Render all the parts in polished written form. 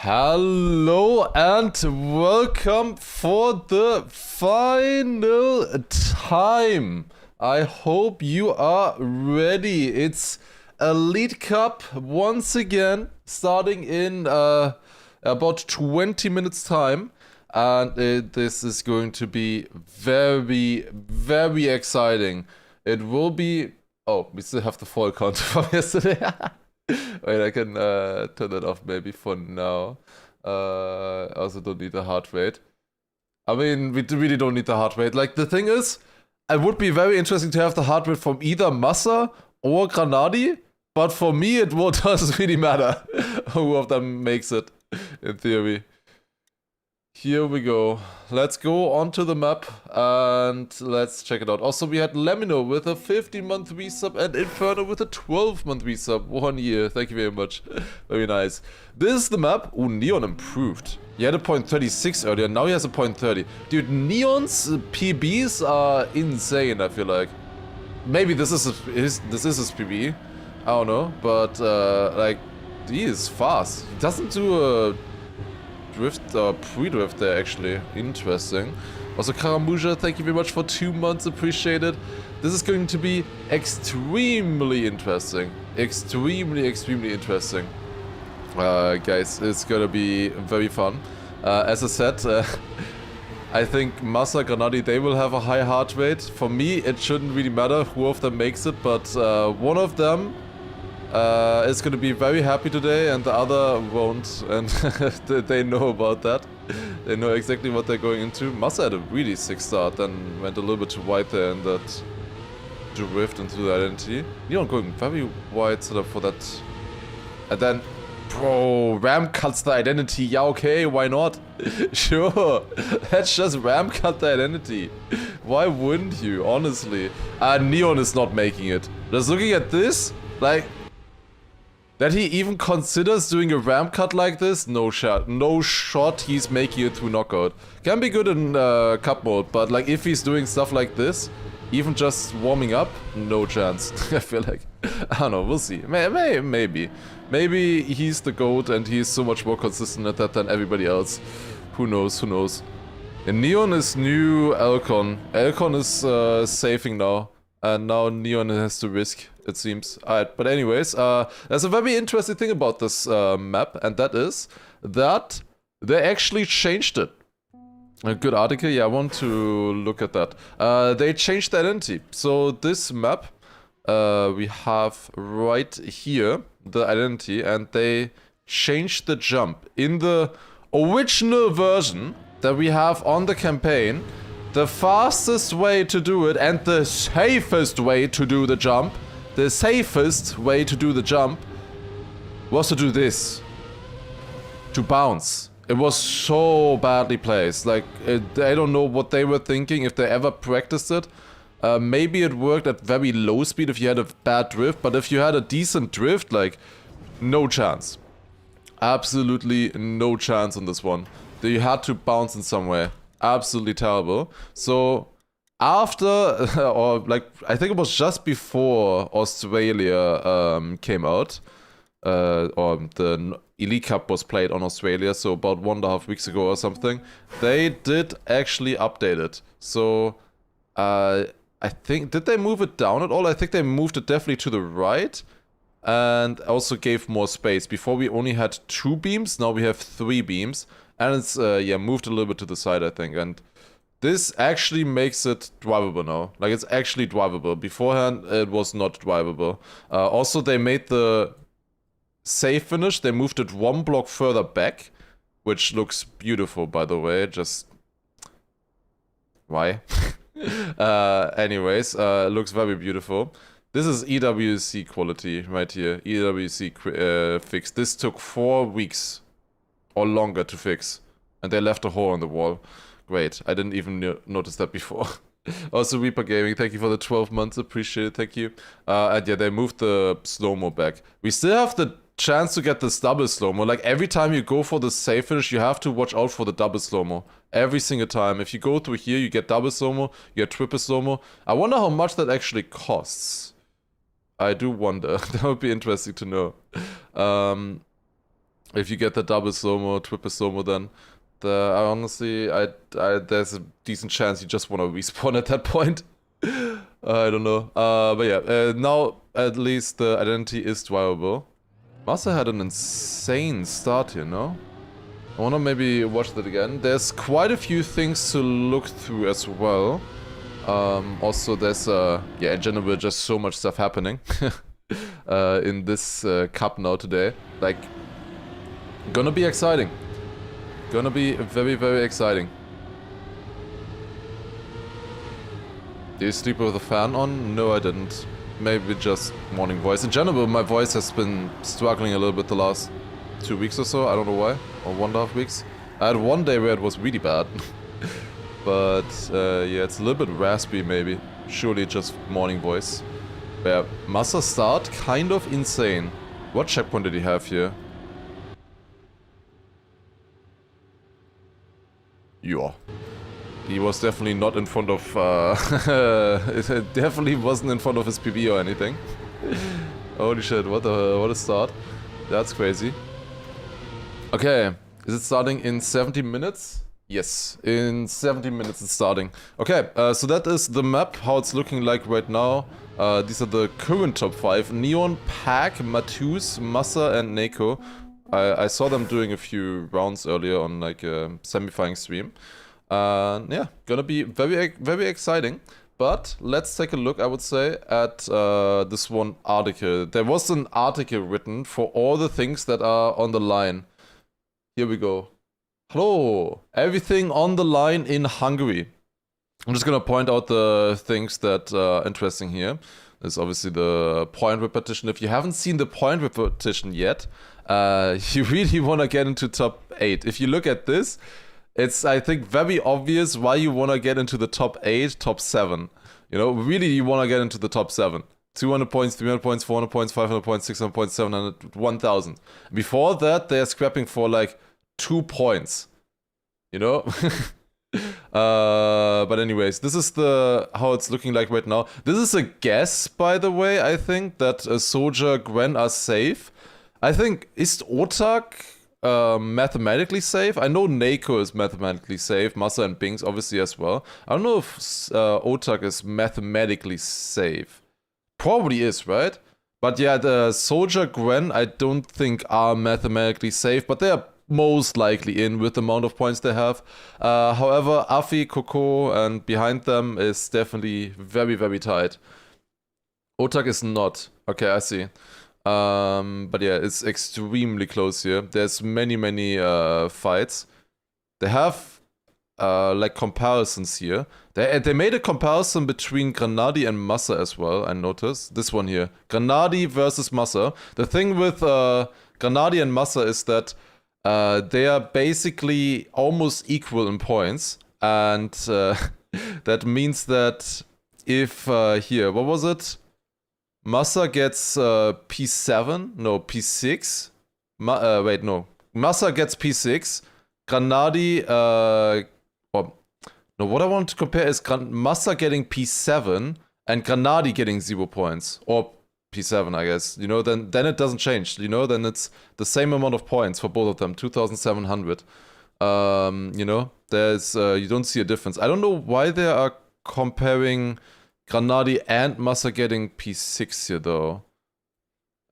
Hello and welcome for the final time. I hope you are ready. It's Elite Cup once again, starting in about 20 minutes time. And this is going to be very, very exciting. It will be... Oh, we still have the fall count from yesterday. Wait, I can turn that off maybe for now. I also don't need the heart rate. I mean, we really don't need the heart rate. Like, the thing is, it would be very interesting to have the heart rate from either Massa or Granadi, but for me, it doesn't really matter who of them makes it, in theory. Here we go. Let's go onto the map and let's check it out. Also, we had Lemino with a 15-month resub and Inferno with a 12-month resub. 1 year. Thank you very much. Very nice. This is the map. Oh, Neon improved. He had a .36 earlier. Now he has a .30. Dude, Neon's PBs are insane, I feel like. Maybe this is his PB. I don't know. But, like, he is fast. He doesn't do a... drift or pre-drift there actually. Interesting. Also Karamuja, thank you very much for 2 months, appreciate it. This is going to be extremely interesting. Extremely interesting. Guys, it's gonna be very fun. As I said, I think Massa, Granadi, they will have a high heart rate. For me, it shouldn't really matter who of them makes it, but one of them is going to be very happy today and the other won't, and they know about that. They know exactly what they're going into. Massa had a really sick start, then went a little bit too wide there in that drift into the identity. Neon going very wide set up for that. And then, bro, ram cuts the identity. Yeah, okay, why not? Sure, let's just ram cut the identity. Why wouldn't you, honestly? Neon is not making it. Just looking at this, like... that he even considers doing a ramp cut like this? No shot. No shot he's making it through knockout. Can be good in cup mode, but like if he's doing stuff like this, even just warming up, no chance. I feel like. I don't know, we'll see. Maybe. Maybe he's the GOAT and he's so much more consistent at that than everybody else. Who knows, who knows. And Neon is new Elcon. Elcon is saving now. And now Neon has to risk, it seems. Alright, but anyways, there's a very interesting thing about this map, and that is that they actually changed it. A good article, yeah, I want to look at that. They changed the identity. So this map, we have right here, the identity, and they changed the jump. In the original version that we have on the campaign, the fastest way to do it and the safest way to do the jump, was to do this. To bounce. It was so badly placed. Like, I don't know what they were thinking, if they ever practiced it. Maybe it worked at very low speed if you had a bad drift, but if you had a decent drift, like, no chance. Absolutely no chance on this one. You had to bounce in some way. Absolutely terrible. So after, or like, I think it was just before Australia came out, or the Elite Cup was played on Australia, so about 1.5 weeks ago or something, they did actually update it. So I think, did they move it down at all? I think they moved it definitely to the right and also gave more space. Before we only had 2 beams, now we have 3 beams. And it's, yeah, moved a little bit to the side, I think. And this actually makes it drivable now. Like, it's actually drivable. Beforehand, it was not drivable. Also, they made the safe finish. They moved it 1 block further back. Which looks beautiful, by the way. Just... why? Anyways, looks very beautiful. This is EWC quality right here. EWC fix. This took 4 weeks. Or longer to fix. And they left a hole in the wall. Great, I didn't even notice that before. Also, Reaper Gaming, thank you for the 12 months, appreciate it, thank you. And yeah, they moved the slow-mo back. We still have the chance to get this double slow-mo. Like, every time you go for the safe finish, you have to watch out for the double slow-mo. Every single time. If you go through here, you get double slow-mo, you get triple slow-mo. I wonder how much that actually costs. I do wonder. That would be interesting to know. If you get the double slow-mo, triple slow-mo, then I honestly, there's a decent chance you just want to respawn at that point. I don't know. But yeah, now at least the identity is drivable. Massa had an insane start here, no? I wanna maybe watch that again. There's quite a few things to look through as well. Also, there's, yeah, in general, just so much stuff happening in this cup now today. Like, gonna be exciting. Gonna be very, very exciting. Did you sleep with the fan on? No, I didn't. Maybe just morning voice. In general, my voice has been struggling a little bit the last 2 weeks or so. I don't know why. Or 1.5 weeks. I had one day where it was really bad. But, yeah, it's a little bit raspy maybe. Surely just morning voice. Yeah, Massa start, kind of insane. What checkpoint did he have here? Yeah. He was definitely not in front of, it definitely wasn't in front of his PB or anything. Holy shit, what a start. That's crazy. Okay, is it starting in 70 minutes? Yes, in 70 minutes it's starting. Okay, so that is the map, how it's looking like right now. These are the current top 5. Neon, Pack, Matus, Massa and Neko. I saw them doing a few rounds earlier on like a semifying stream. Yeah, gonna be very, very exciting. But let's take a look, I would say, at this one article. There was an article written for all the things that are on the line. Here we go. Hello, everything on the line in Hungary. I'm just gonna point out the things that are interesting here. There's obviously the point repetition. If you haven't seen the point repetition yet, you really wanna get into top 8. If you look at this, it's, I think, very obvious why you want to get into the top 8, top 7. You know, really you want to get into the top 7. 200 points, 300 points, 400 points, 500 points, 600 points, 700, 1000. Before that, they're scrapping for like 2 points. You know? But anyways, this is how it's looking like right now. This is a guess, by the way, I think, that Soldier, Gwen are safe. I think, is Otak mathematically safe? I know Neko is mathematically safe, Massa and Bings obviously as well. I don't know if Otak is mathematically safe. Probably is, right? But yeah, the Soldier, Gwen, I don't think are mathematically safe, but they are most likely in with the amount of points they have. However, Afi, Coco, and behind them is definitely very, very tight. Otak is not. Okay, I see. But yeah, it's extremely close here. There's many fights. They have like comparisons here. They made a comparison between Granadi and Massa as well, I noticed. This one here. Granadi versus Massa. The thing with Granadi and Massa is that they are basically almost equal in points. And that means that if here, what was it? Massa gets P7, no, P6. Wait, no. Massa gets P6. Granadi, no, what I want to compare is Massa getting P7 and Granadi getting 0 points. Or P7, I guess. You know, then it doesn't change. You know, then it's the same amount of points for both of them, 2,700. You know, there's, you don't see a difference. I don't know why they are comparing Granadi and Massa getting P6 here, though.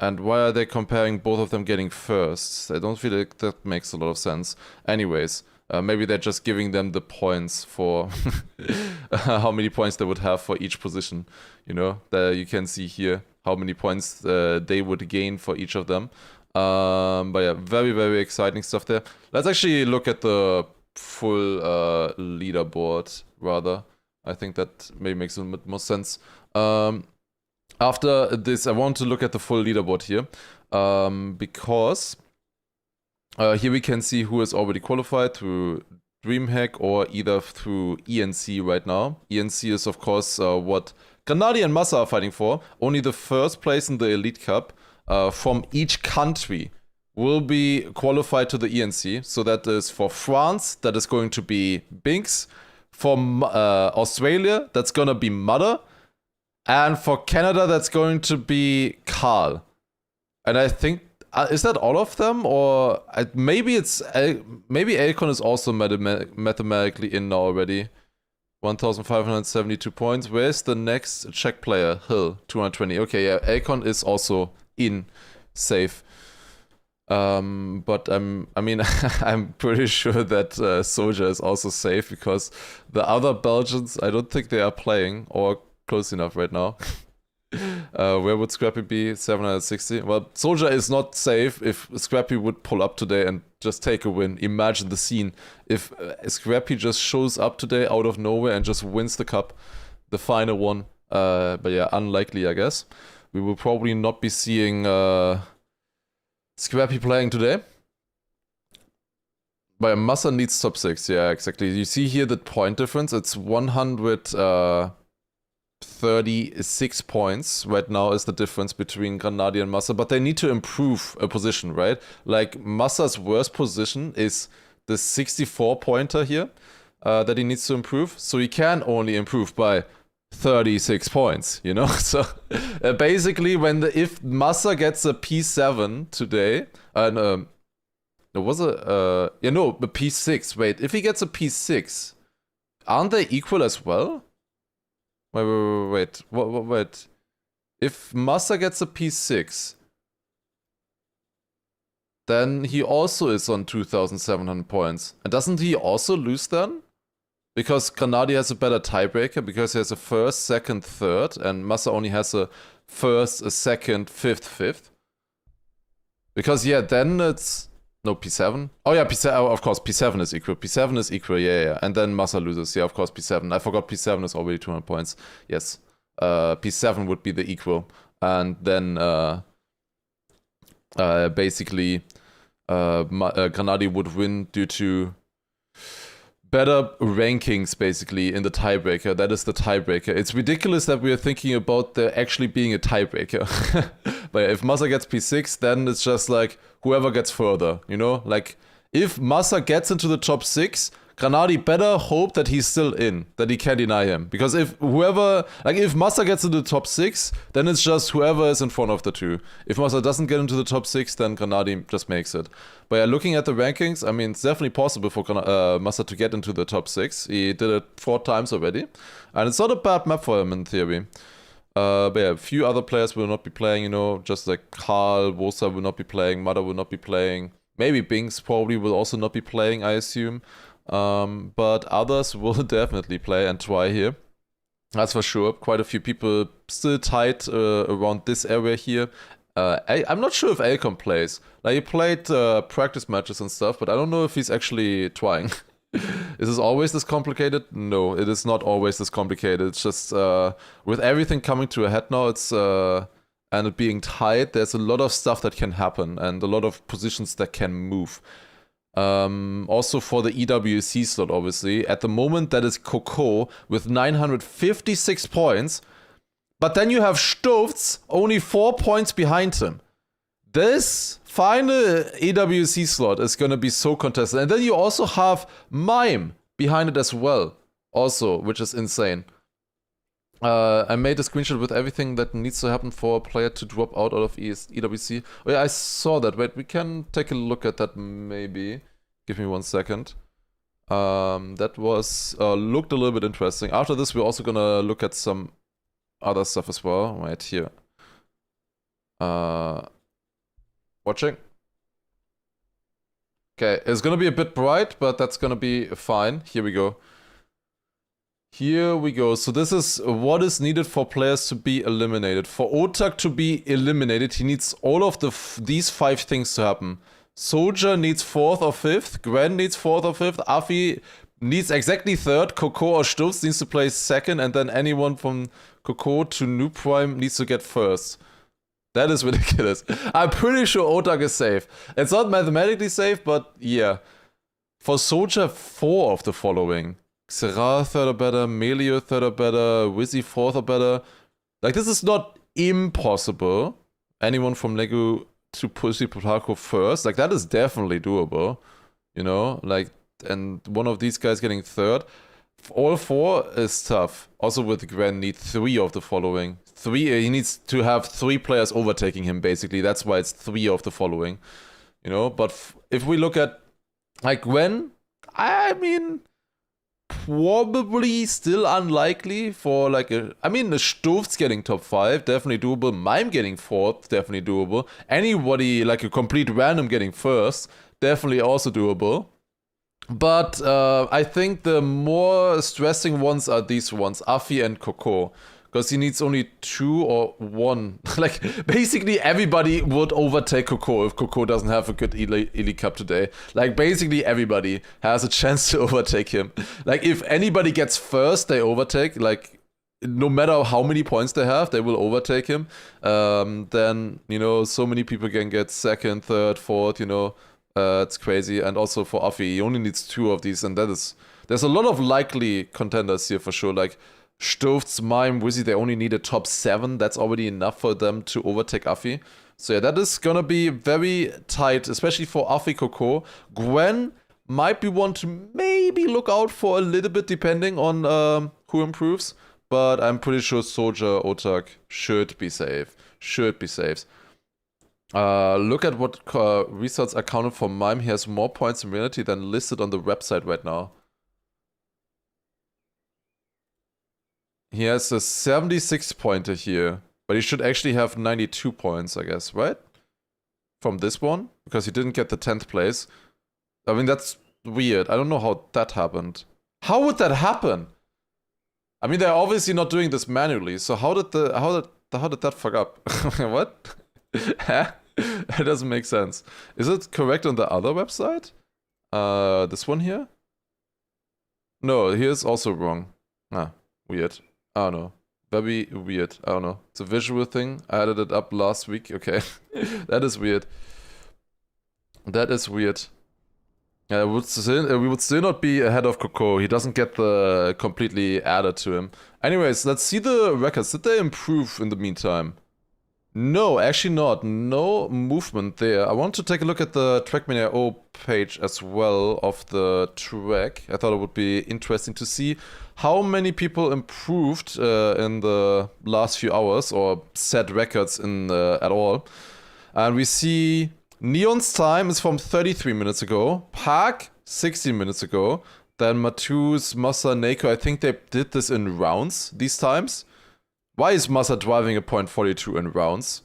And why are they comparing both of them getting first? I don't feel like that makes a lot of sense. Anyways, maybe they're just giving them the points for how many points they would have for each position. You know, you can see here how many points they would gain for each of them. But yeah, very, very exciting stuff there. Let's actually look at the full leaderboard, rather. I think that maybe makes a bit more sense. After this, I want to look at the full leaderboard here. Because here we can see who is already qualified through DreamHack or either through ENC right now. ENC is, of course, what Granadi and Massa are fighting for. Only the first place in the Elite Cup from each country will be qualified to the ENC. So that is for France, that is going to be Binks. For Australia, that's gonna be Mother. And for Canada, that's going to be Carl. And I think is that all of them, or maybe it's maybe Alcon is also mathematically in now already. 1,572 points. Where's the next Czech player? Hill, 220. Okay, yeah, Alcon is also in, safe. But I mean, I'm pretty sure that Soldier is also safe because the other Belgians, I don't think they are playing or close enough right now. Where would Scrappy be? 760. Well, Soldier is not safe. If Scrappy would pull up today and just take a win, imagine the scene. If Scrappy just shows up today out of nowhere and just wins the cup, the final one. But yeah, unlikely, I guess. We will probably not be seeing Scrappy playing today. But Massa needs top 6. Yeah, exactly. You see here the point difference. It's 136 points right now is the difference between Granadi and Massa, but they need to improve a position, right? Like Massa's worst position is the 64 pointer here that he needs to improve, so he can only improve by 36 points, you know? So basically if Massa gets a P7 today, there was a P6, wait, if he gets a P6, aren't they equal as well? Wait. If Massa gets a P6, then he also is on 2,700 points. And doesn't he also lose then? Because Granadi has a better tiebreaker, because he has a first, second, third, and Massa only has a first, a second, fifth. Because, yeah, then it's... No, P7? Oh, yeah, P7. Oh, of course, P7 is equal. P7 is equal, yeah. And then Massa loses. Yeah, of course, P7. I forgot P7 is already 200 points. Yes. P7 would be the equal. And then, basically, Granadi would win due to better rankings, basically, in the tiebreaker. That is the tiebreaker. It's ridiculous that we are thinking about there actually being a tiebreaker. But if Massa gets P6, then it's just like whoever gets further, you know? Like, if Massa gets into the top 6, Granadi better hope that he's still in, that he can't deny him. Because if Massa gets into the top 6, then it's just whoever is in front of the two. If Massa doesn't get into the top 6, then Granadi just makes it. But yeah, looking at the rankings, I mean, it's definitely possible for Massa to get into the top 6. He did it 4 times already. And it's not a bad map for him in theory. But yeah, a few other players will not be playing, you know, just like Karl, Wosa will not be playing, Mada will not be playing. Maybe Binks probably will also not be playing, I assume. But others will definitely play and try here. That's for sure. Quite a few people still tight around this area here. I'm not sure if Alcon plays. Like, he played practice matches and stuff, but I don't know if he's actually trying. Is this always this complicated? No, it is not always this complicated. It's just with everything coming to a head now, it's and it being tight, there's a lot of stuff that can happen and a lot of positions that can move. Also for the EWC slot, obviously. At the moment, that is Coco with 956 points. But then you have Stofts only 4 points behind him. This final EWC slot is going to be so contested. And then you also have Mime behind it as well. Also, which is insane. I made a screenshot with everything that needs to happen for a player to drop out of EWC. Oh yeah, I saw that. Wait, we can take a look at that maybe. Give me 1 second. That was looked a little bit interesting. After this, we're also gonna look at some other stuff as well. Right here. Watching. Okay, it's gonna be a bit bright, but that's gonna be fine. Here we go. Here we go. So this is what is needed for players to be eliminated. For Otak to be eliminated, he needs all of these 5 things to happen. Soldier needs 4th or 5th. Gwen needs 4th or 5th. Afi needs exactly 3rd. Coco or Stutz needs to play 2nd. And then anyone from Coco to Noob Prime needs to get 1st. That is ridiculous. I'm pretty sure Otak is safe. It's not mathematically safe, but yeah. For Soldier, 4 of the following. Xerah 3rd or better, Melio 3rd or better, Wizzy 4th or better. Like, this is not impossible. Anyone from Lego to Pussy Potaco 1st, like, that is definitely doable. You know, like, and one of these guys getting 3rd. all 4 is tough. Also with Gwen need 3 of the following. 3, he needs to have 3 players overtaking him, basically. That's why it's 3 of the following. You know, but if we look at, like, Gwen, I mean, probably still unlikely for, like, the Stuft's getting top 5, definitely doable. Mime getting 4th, definitely doable. Anybody, like a complete random getting 1st, definitely also doable. But I think the more stressing ones are these ones, Afi and Coco. Because he needs only 2 or 1. Like, basically everybody would overtake Coco if Coco doesn't have a good Elite Cup today. Like, basically everybody has a chance to overtake him. Like, if anybody gets first, they overtake. Like, no matter how many points they have, they will overtake him. Then, you know, so many people can get 2nd, 3rd, 4th, you know. It's crazy. And also for Afi, he only needs 2 of these. And there's a lot of likely contenders here for sure. Like, Stuft's, Mime, Wizzy, they only need a top 7. That's already enough for them to overtake Afi. So yeah, that is gonna be very tight, especially for Afi Coco. Gwen might be one to maybe look out for a little bit, depending on who improves. But I'm pretty sure Soldier, Otak should be safe. Should be safe. Look at what results are counted for Mime. He has more points in reality than listed on the website right now. He has a 76 pointer here, but he should actually have 92 points, I guess, right? From this one, because he didn't get the 10th place. I mean, that's weird. I don't know how that happened. How would that happen? I mean, they're obviously not doing this manually, so how did that fuck up? What? It doesn't make sense. Is it correct on the other website? This one here? No, here's also wrong. Ah, weird. I don't know. Very weird. I don't know. It's a visual thing. I added it up last week. Okay. That is weird. That is weird. We would still not be ahead of Coco. He doesn't get the completely added to him. Anyways, let's see the records. Did they improve in the meantime? No, actually not. No movement there. I want to take a look at the Trackmania page as well of the track. I thought it would be interesting to see how many people improved in the last few hours or set records at all. And we see Neon's time is from 33 minutes ago. Park, 16 minutes ago. Then Matus, Massa, Neko, I think they did this in rounds these times. Why is Massa driving a .42 in rounds?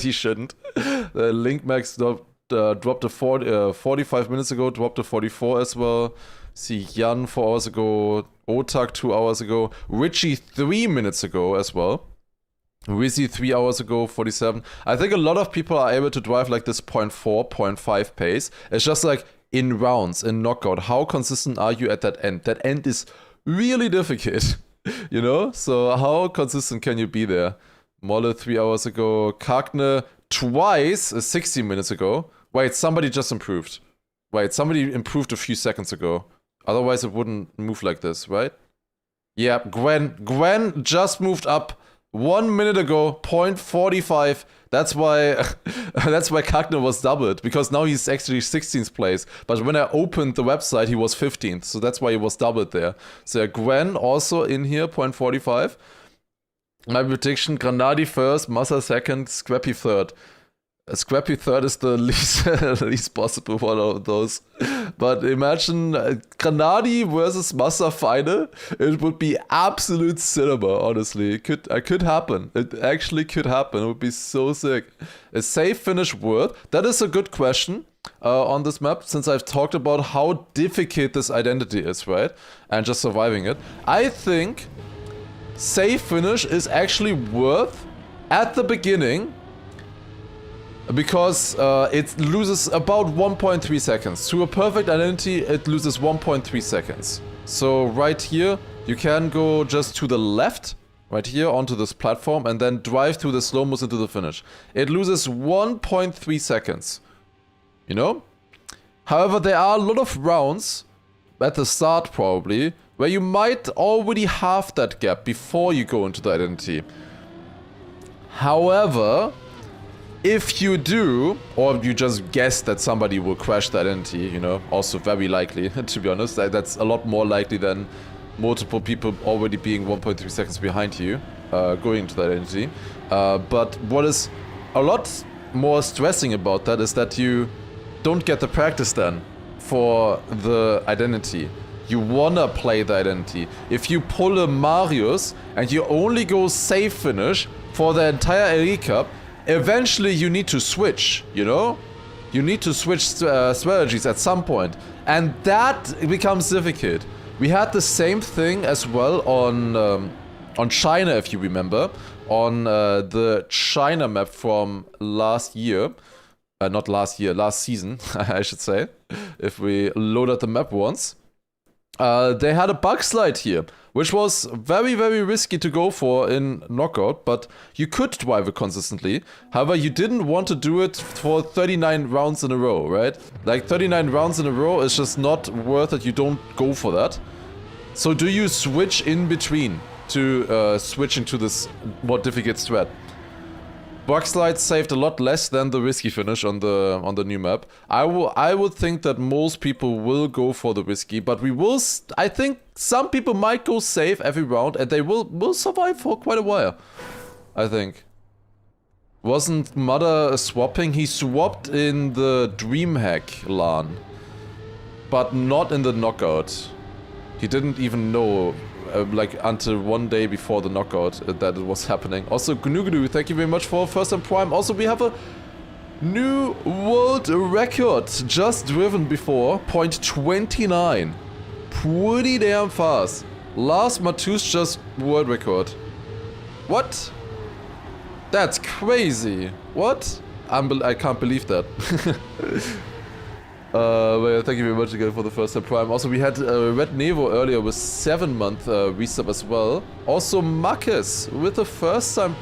He shouldn't. The Link Max dropped a 45 minutes ago, dropped a 44 as well. See Jan 4 hours ago, Otak 2 hours ago, Richie 3 minutes ago as well. Wizzy 3 hours ago, 47. I think a lot of people are able to drive like this 0.4, 0.5 pace. It's just like in rounds, in knockout. How consistent are you at that end? That end is really difficult. You know? So how consistent can you be there? Molle 3 hours ago. Kagne twice, 16 minutes ago. Wait, somebody just improved. Wait, somebody improved a few seconds ago. Otherwise it wouldn't move like this, right? Yeah, Gwen just moved up 1 minute ago, 0.45. That's why Kagne was doubled, because now he's actually 16th place. But when I opened the website, he was 15th, so that's why he was doubled there. So Gwen also in here, 0.45. My prediction: Granadi first, Massa second, Scrappy third. Scrappy third is the least possible one of those. But imagine Granadi versus Massa final. It would be absolute cinema, honestly. It could happen. It actually could happen. It would be so sick. A safe finish worth? That is a good question on this map, since I've talked about how difficult this identity is, right? And just surviving it. I think safe finish is actually worth at the beginning, because it loses about 1.3 seconds. To a perfect identity, it loses 1.3 seconds. So right here, you can go just to the left, right here, onto this platform, and then drive through the slow-mos into the finish. It loses 1.3 seconds, you know? However, there are a lot of rounds, at the start probably, where you might already have that gap before you go into the identity. However, if you do, or you just guess that somebody will crash the identity, you know, also very likely, to be honest, that's a lot more likely than multiple people already being 1.3 seconds behind you, going into that identity. But what is a lot more stressing about that is that you don't get the practice then for the identity. You wanna play the identity. If you pull a Marius and you only go safe finish for the entire Elite Cup, eventually you need to switch, you know? You need to switch strategies at some point. And that becomes difficult. We had the same thing as well on China, if you remember. On the China map from last year. Not last year, last season, I should say. If we loaded the map once. They had a bug slide here, which was very, very risky to go for in Knockout, but you could drive it consistently. However, you didn't want to do it for 39 rounds in a row, right? Like 39 rounds in a row is just not worth it, you don't go for that. So do you switch in between to switch into this more difficult strat? Bug slide saved a lot less than the risky finish on the new map. I would think that most people will go for the risky, but we will. I think some people might go safe every round, and they will survive for quite a while. I think. Wasn't Mother swapping? He swapped in the DreamHack LAN, but not in the knockout. He didn't even know. Like until one day before the knockout that it was happening. Also, GNU, thank you very much for first time Prime. Also, we have a new world record just driven before, 0.29. Pretty damn fast. Lars Matus just world record. What? That's crazy. What? I can't believe that. Well, thank you very much again for the first time Prime. Also, we had Red Nevo earlier with 7-month resub as well. Also, Marcus with the first time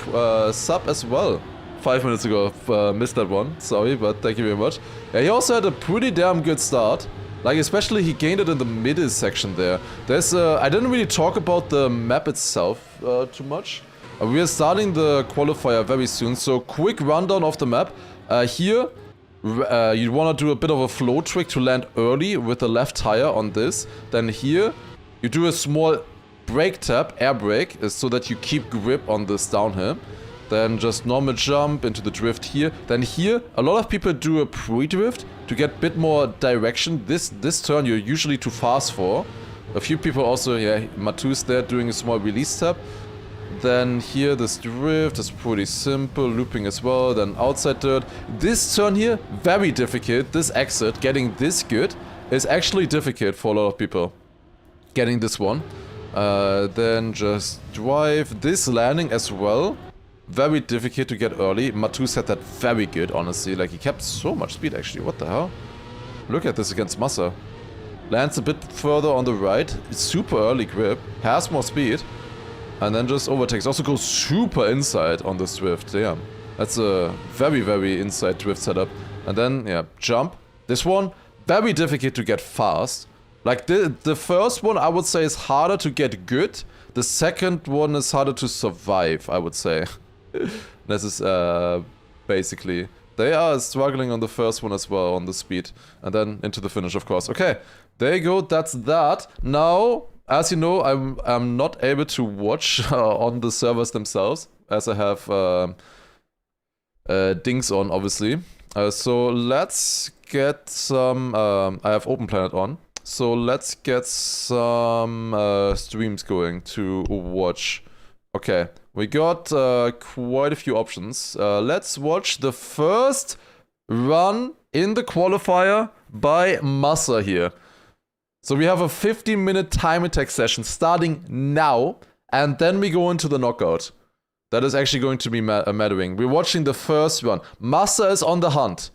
sub as well. 5 minutes ago, missed that one. Sorry, but thank you very much. Yeah, he also had a pretty damn good start. Like, especially he gained it in the middle section there. There's, I didn't really talk about the map itself too much. We are starting the qualifier very soon, so quick rundown of the map. Here, you want to do a bit of a flow trick to land early with the left tire on this. Then here, you do a small brake tap, air brake, so that you keep grip on this downhill. Then just normal jump into the drift here. Then here, a lot of people do a pre-drift to get a bit more direction. This turn you're usually too fast for. A few people also, yeah, Matus there doing a small release tap. Then here, this drift is pretty simple, looping as well, then outside dirt. This turn here, very difficult. This exit, getting this good, is actually difficult for a lot of people. Getting this one. Then just drive. This landing as well, very difficult to get early. Matus had that very good, honestly. Like, he kept so much speed, actually. What the hell? Look at this against Massa. Lands a bit further on the right. Super early grip. Has more speed. And then just overtakes. Also goes super inside on this drift. Damn. That's a very, very inside drift setup. And then, yeah, jump. This one, very difficult to get fast. Like, the first one, I would say, is harder to get good. The second one is harder to survive, I would say. This is, basically. They are struggling on the first one as well, on the speed. And then into the finish, of course. Okay, there you go. That's that. Now, as you know, I'm not able to watch on the servers themselves, as I have dings on, obviously. So let's get some... I have Open Planet on. So let's get some streams going to watch. Okay, we got quite a few options. Let's watch the first run in the qualifier by Massa here. So we have a 15-minute time attack session starting now, and then we go into the knockout. That is actually going to be mattering. We're watching the first run. Massa is on the hunt.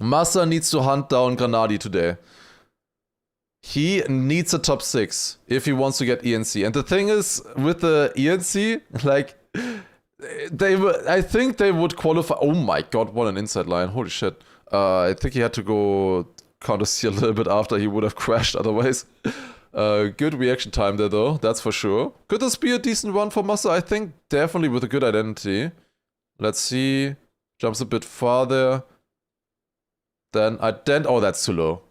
Massa needs to hunt down Granadi today. He needs a top 6 if he wants to get ENC. And the thing is, with the ENC, like, I think they would qualify. Oh my god, what an inside line. Holy shit. I think he had to go counter steer a little bit after, he would have crashed otherwise. Good reaction time there though, that's for sure. Could this be a decent run for Massa? I think definitely with a good identity. Let's see. Jumps a bit farther. Then oh, that's too low.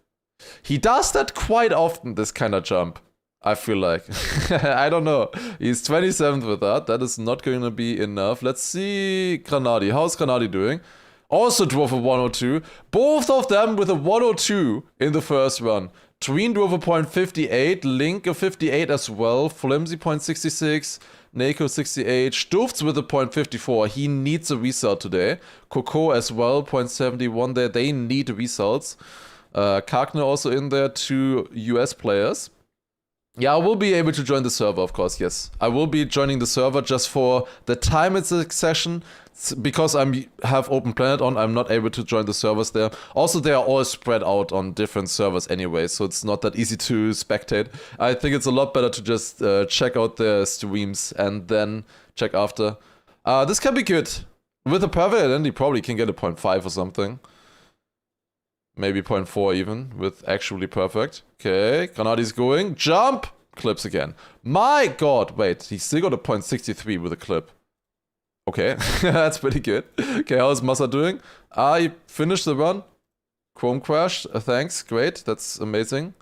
He does that quite often, this kind of jump. I feel like. I don't know. He's 27th with that. That is not going to be enough. Let's see Granadi. How's Granadi doing? Also drove a 102. Both of them with a 102 in the first run. Tween drove a .58. Link a 58 as well. Flimsy .66. Nako 68. Stufts with a .54. He needs a result today. Coco as well, .71 there. They need results. Kagner also in there. 2 US players. Yeah, I will be able to join the server, of course, yes. I will be joining the server just for the time it's a session. Because I have Open Planet on, I'm not able to join the servers there. Also, they are all spread out on different servers anyway, so it's not that easy to spectate. I think it's a lot better to just check out their streams and then check after. This can be good. With a perfect identity, probably can get a 0.5 or something. Maybe 0.4 even, with actually perfect. Okay, Granadi's going. Jump! Clips again. My god, wait, he still got a 0.63 with a clip. Okay, that's pretty good. Okay, how's Massa doing? He finished the run. Chrome crashed, thanks, great, that's amazing.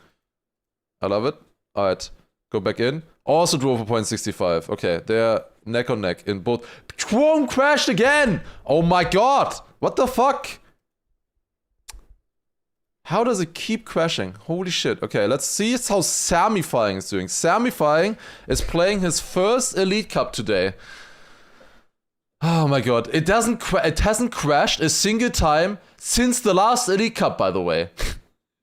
I love it. Alright, go back in. Also drove a 0.65. Okay, they're neck on neck in both. Chrome crashed again! Oh my god! What the fuck? How does it keep crashing? Holy shit. Okay, let's see how Samifying is doing. Samifying is playing his first Elite Cup today. Oh my god. It hasn't crashed a single time since the last Elite Cup, by the way.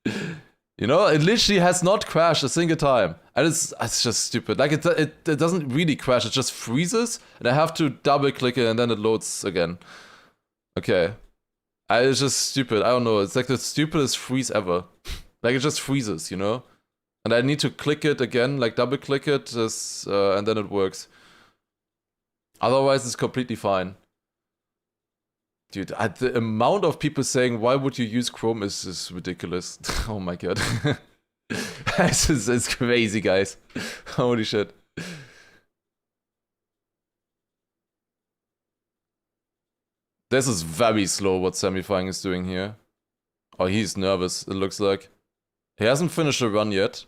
You know, it literally has not crashed a single time. And it's just stupid. Like, it doesn't really crash, it just freezes. And I have to double click it and then it loads again. Okay. It's just stupid. I don't know. It's like the stupidest freeze ever. Like, it just freezes, you know? And I need to click it again, like double click it, and then it works. Otherwise, it's completely fine. Dude, the amount of people saying, why would you use Chrome is ridiculous. Oh my god. It's crazy, guys. Holy shit. This is very slow what Samifying is doing here. Oh, he's nervous, it looks like. He hasn't finished a run yet.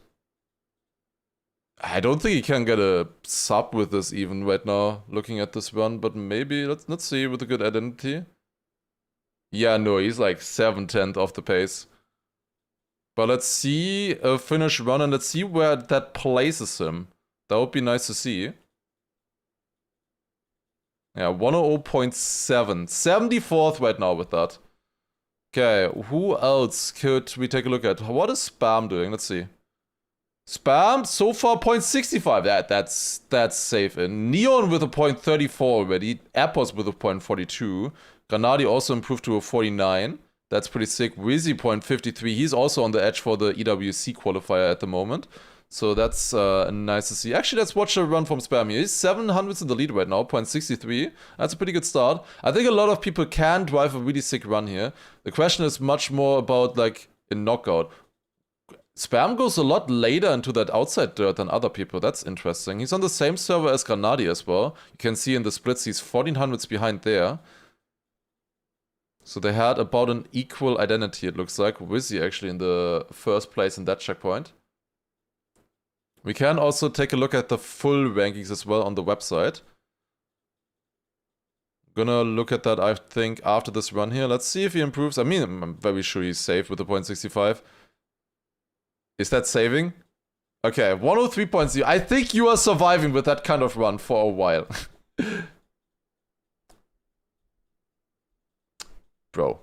I don't think he can get a sub with this even right now, looking at this run, but maybe, let's see, with a good identity. Yeah, no, he's like 7/10 off the pace. But let's see a finish run and let's see where that places him. That would be nice to see. Yeah, 100.7. 74th right now with that. Okay, who else could we take a look at? What is Spam doing? Let's see. Spam, so far 0.65. That's safe in. Neon with a 0.34 already. Apples with a 0.42. Granadi also improved to a 49. That's pretty sick. Wizzy 0.53. He's also on the edge for the EWC qualifier at the moment. So that's nice to see. Actually, let's watch a run from Spam here. He's 700s in the lead right now, 0.63. That's a pretty good start. I think a lot of people can drive a really sick run here. The question is much more about, like, in knockout. Spam goes a lot later into that outside dirt than other people. That's interesting. He's on the same server as Granadi as well. You can see in the splits he's 1400s behind there. So they had about an equal identity, it looks like. Wizzy actually in the first place in that checkpoint. We can also take a look at the full rankings as well on the website. Gonna look at that, I think, after this run here. Let's see if he improves. I mean, I'm very sure he's safe with the 0.65. Is that saving? Okay, 103.0. I think you are surviving with that kind of run for a while. Bro.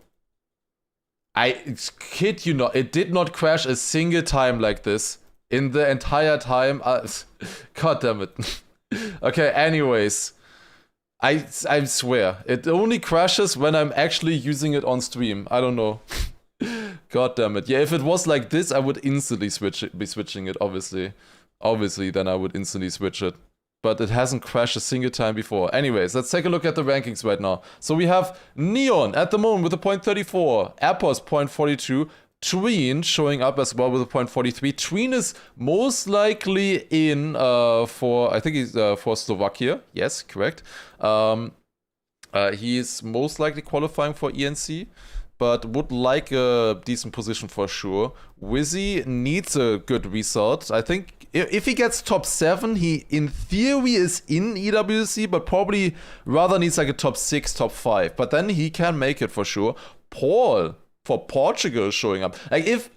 I kid you not, it did not crash a single time like this in the entire time. God damn it. Okay, anyways. I swear, it only crashes when I'm actually using it on stream. I don't know. God damn it. Yeah, if it was like this, I would instantly be switching it, obviously. Obviously, then I would instantly switch it. But it hasn't crashed a single time before. Anyways, let's take a look at the rankings right now. So we have Neon at the moment with a 0.34. Appos 0.42. Tween showing up as well with a 0.43. Tween is most likely in for, I think he's for Slovakia. Yes, correct. He's most likely qualifying for ENC, but would like a decent position for sure. Wizzy needs a good result. I think if he gets top 7, he in theory is in EWC, but probably rather needs like a top 6, top 5. But then he can make it for sure. Paul for Portugal showing up. Like if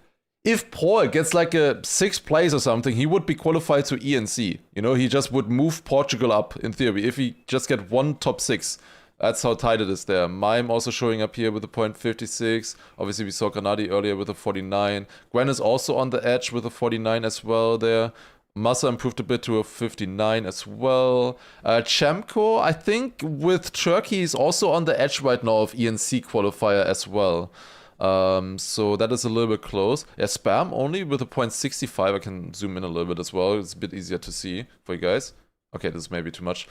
Paul gets like a 6th place or something, he would be qualified to ENC. You know, he just would move Portugal up in theory if he just get one top 6. That's how tight it is there. Mime also showing up here with a point 56. Obviously, we saw Granadi earlier with a 49. Gwen is also on the edge with a 49 as well there. Massa improved a bit to a 59 as well. Chemko, I think with Turkey, is also on the edge right now of ENC qualifier as well. So that is a little bit close. Yeah, Spam only with a point 65. I can zoom in a little bit as well. It's a bit easier to see for you guys. Okay, this is maybe too much.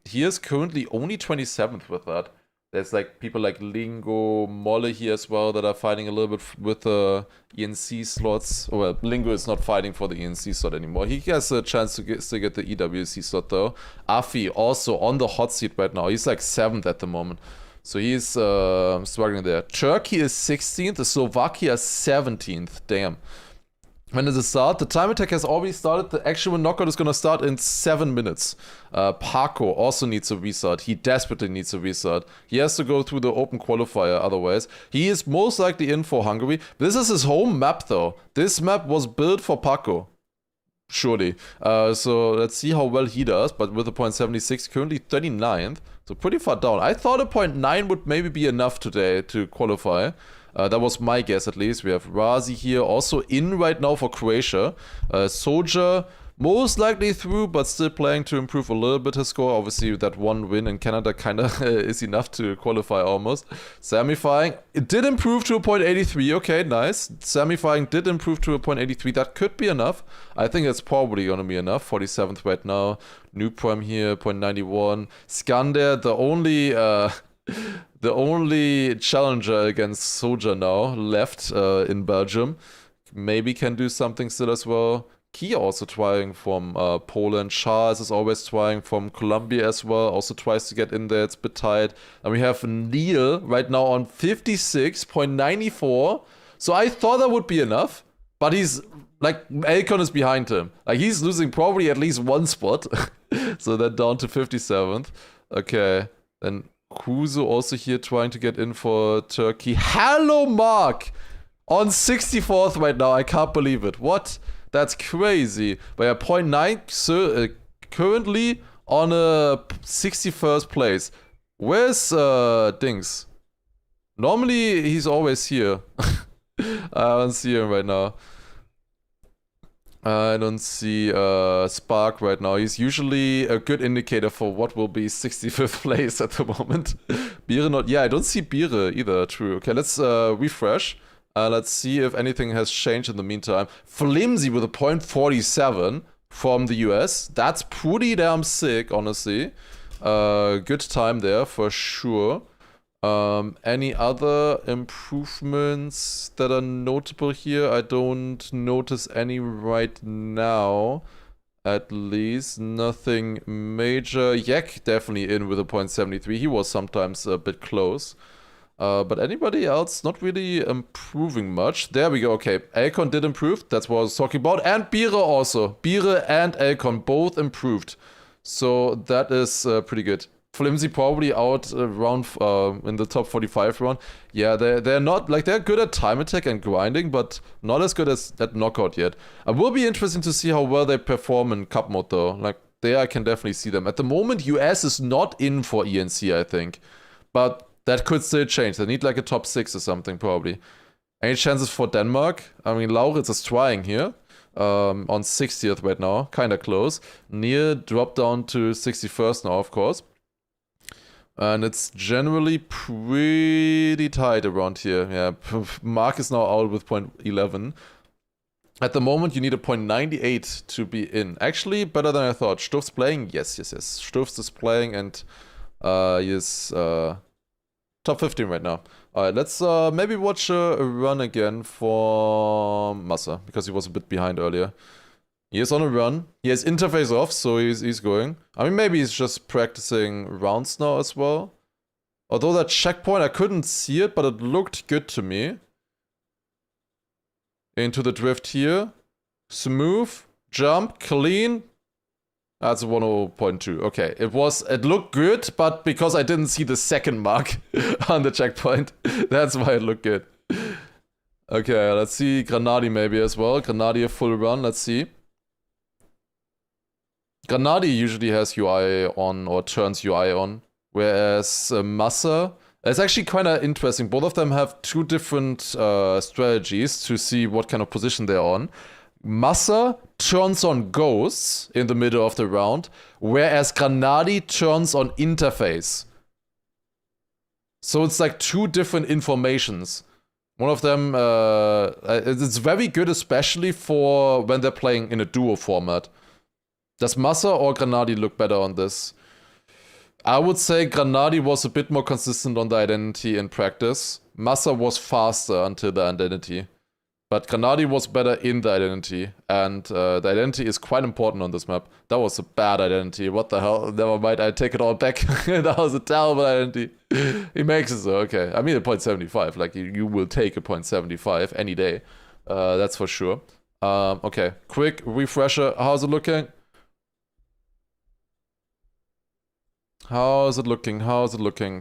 He is currently only 27th with that. There's like people like Lingo, Molle here as well that are fighting a little bit with the ENC slots. Oh, well, Lingo is not fighting for the ENC slot anymore. He has a chance to still get the EWC slot though. Afi also on the hot seat right now. He's like 7th at the moment. So he's struggling there. Turkey is 16th, Slovakia 17th. Damn. When does it start? The time attack has already started. The actual knockout is going to start in 7 minutes. Paco also needs a restart. He desperately needs a restart. He has to go through the open qualifier otherwise. He is most likely in for Hungary. This is his home map though. This map was built for Paco. Surely. So let's see how well he does. But with a point 76, currently 39th. So pretty far down. I thought a point 9 would maybe be enough today to qualify. That was my guess at least. We have Razi here also in right now for Croatia. Soldier most likely through, but still playing to improve a little bit his score. Obviously that one win in Canada kind of is enough to qualify almost. Samifying, it did improve to a point 83. Okay, nice. Samifying did improve to a point 83. That could be enough. I think it's probably going to be enough. 47th right now. New Prime here, point 91. Skander, the only challenger against Soldier now left in Belgium. Maybe can do something still as well. Kia also trying from Poland. Charles is always trying from Colombia as well. Also tries to get in there. It's a bit tight. And we have Neil right now on 56.94. So I thought that would be enough. But he's like, Elcon is behind him. Like he's losing probably at least one spot. So then down to 57th. Okay. Then Kuzo also here trying to get in for Turkey. Hello, Mark! On 64th right now. I can't believe it. What? That's crazy. But yeah, 0.9 currently on a 61st place. Where's Dings? Normally he's always here. I don't see him right now. I don't see Spark right now. He's usually a good indicator for what will be 65th place at the moment. Bire not... Yeah, I don't see Bire either. True. Okay, let's refresh. Let's see if anything has changed in the meantime. Flimsy with a point 47 from the US. That's pretty damn sick, honestly. Good time there for sure. Any other improvements that are notable here? I don't notice any right now. At least nothing major. Yak definitely in with a point 73. He was sometimes a bit close. But anybody else not really improving much. There we go. Okay, Elcon did improve. That's what I was talking about. And Bire also. Bire and Elcon both improved. So that is pretty good. Flimsy probably out around in the top 45 round. Yeah, they're not like they're good at time attack and grinding, but not as good as at knockout yet. It will be interesting to see how well they perform in cup mode though. Like there I can definitely see them. At the moment, US is not in for ENC, I think, but that could still change. They need like a top 6 or something probably. Any chances for Denmark? I mean, Lauritz is trying here. On 60th right now, kind of close. Near dropped down to 61st now, of course. And it's generally pretty tight around here. Yeah, Mark is now out with point 11. At the moment, you need a point 98 to be in. Actually, better than I thought. Stuff's playing? Yes. Stuffs is playing and he is top 15 right now. Alright, let's maybe watch a run again for Massa, because he was a bit behind earlier. He is on a run. He has interface off, so he's going. I mean, maybe he's just practicing rounds now as well. Although that checkpoint, I couldn't see it, but it looked good to me. Into the drift here. Smooth. jump, clean. That's 1:0.2. Okay, it looked good, but because I didn't see the second mark on the checkpoint, that's why it looked good. Okay, let's see Granadi maybe as well. Granadi a full run, let's see. Granadi usually has UI on or turns UI on, whereas Massa, it's actually kind of interesting. Both of them have two different strategies to see what kind of position they're on. Massa turns on ghosts in the middle of the round, whereas Granadi turns on interface. So it's like two different informations. One of them, it's very good, especially for when they're playing in a duo format. Does Massa or Granadi look better on this? I would say Granadi was a bit more consistent on the identity in practice. Massa was faster until the identity. But Granadi was better in the identity, and the identity is quite important on this map. That was a bad identity. What the hell? Never mind, I take it all back. That was a terrible identity. He makes it so, okay. I mean, a 0.75. Like, you will take a 0.75 any day. That's for sure. Okay, quick refresher. How's it looking? How's it looking?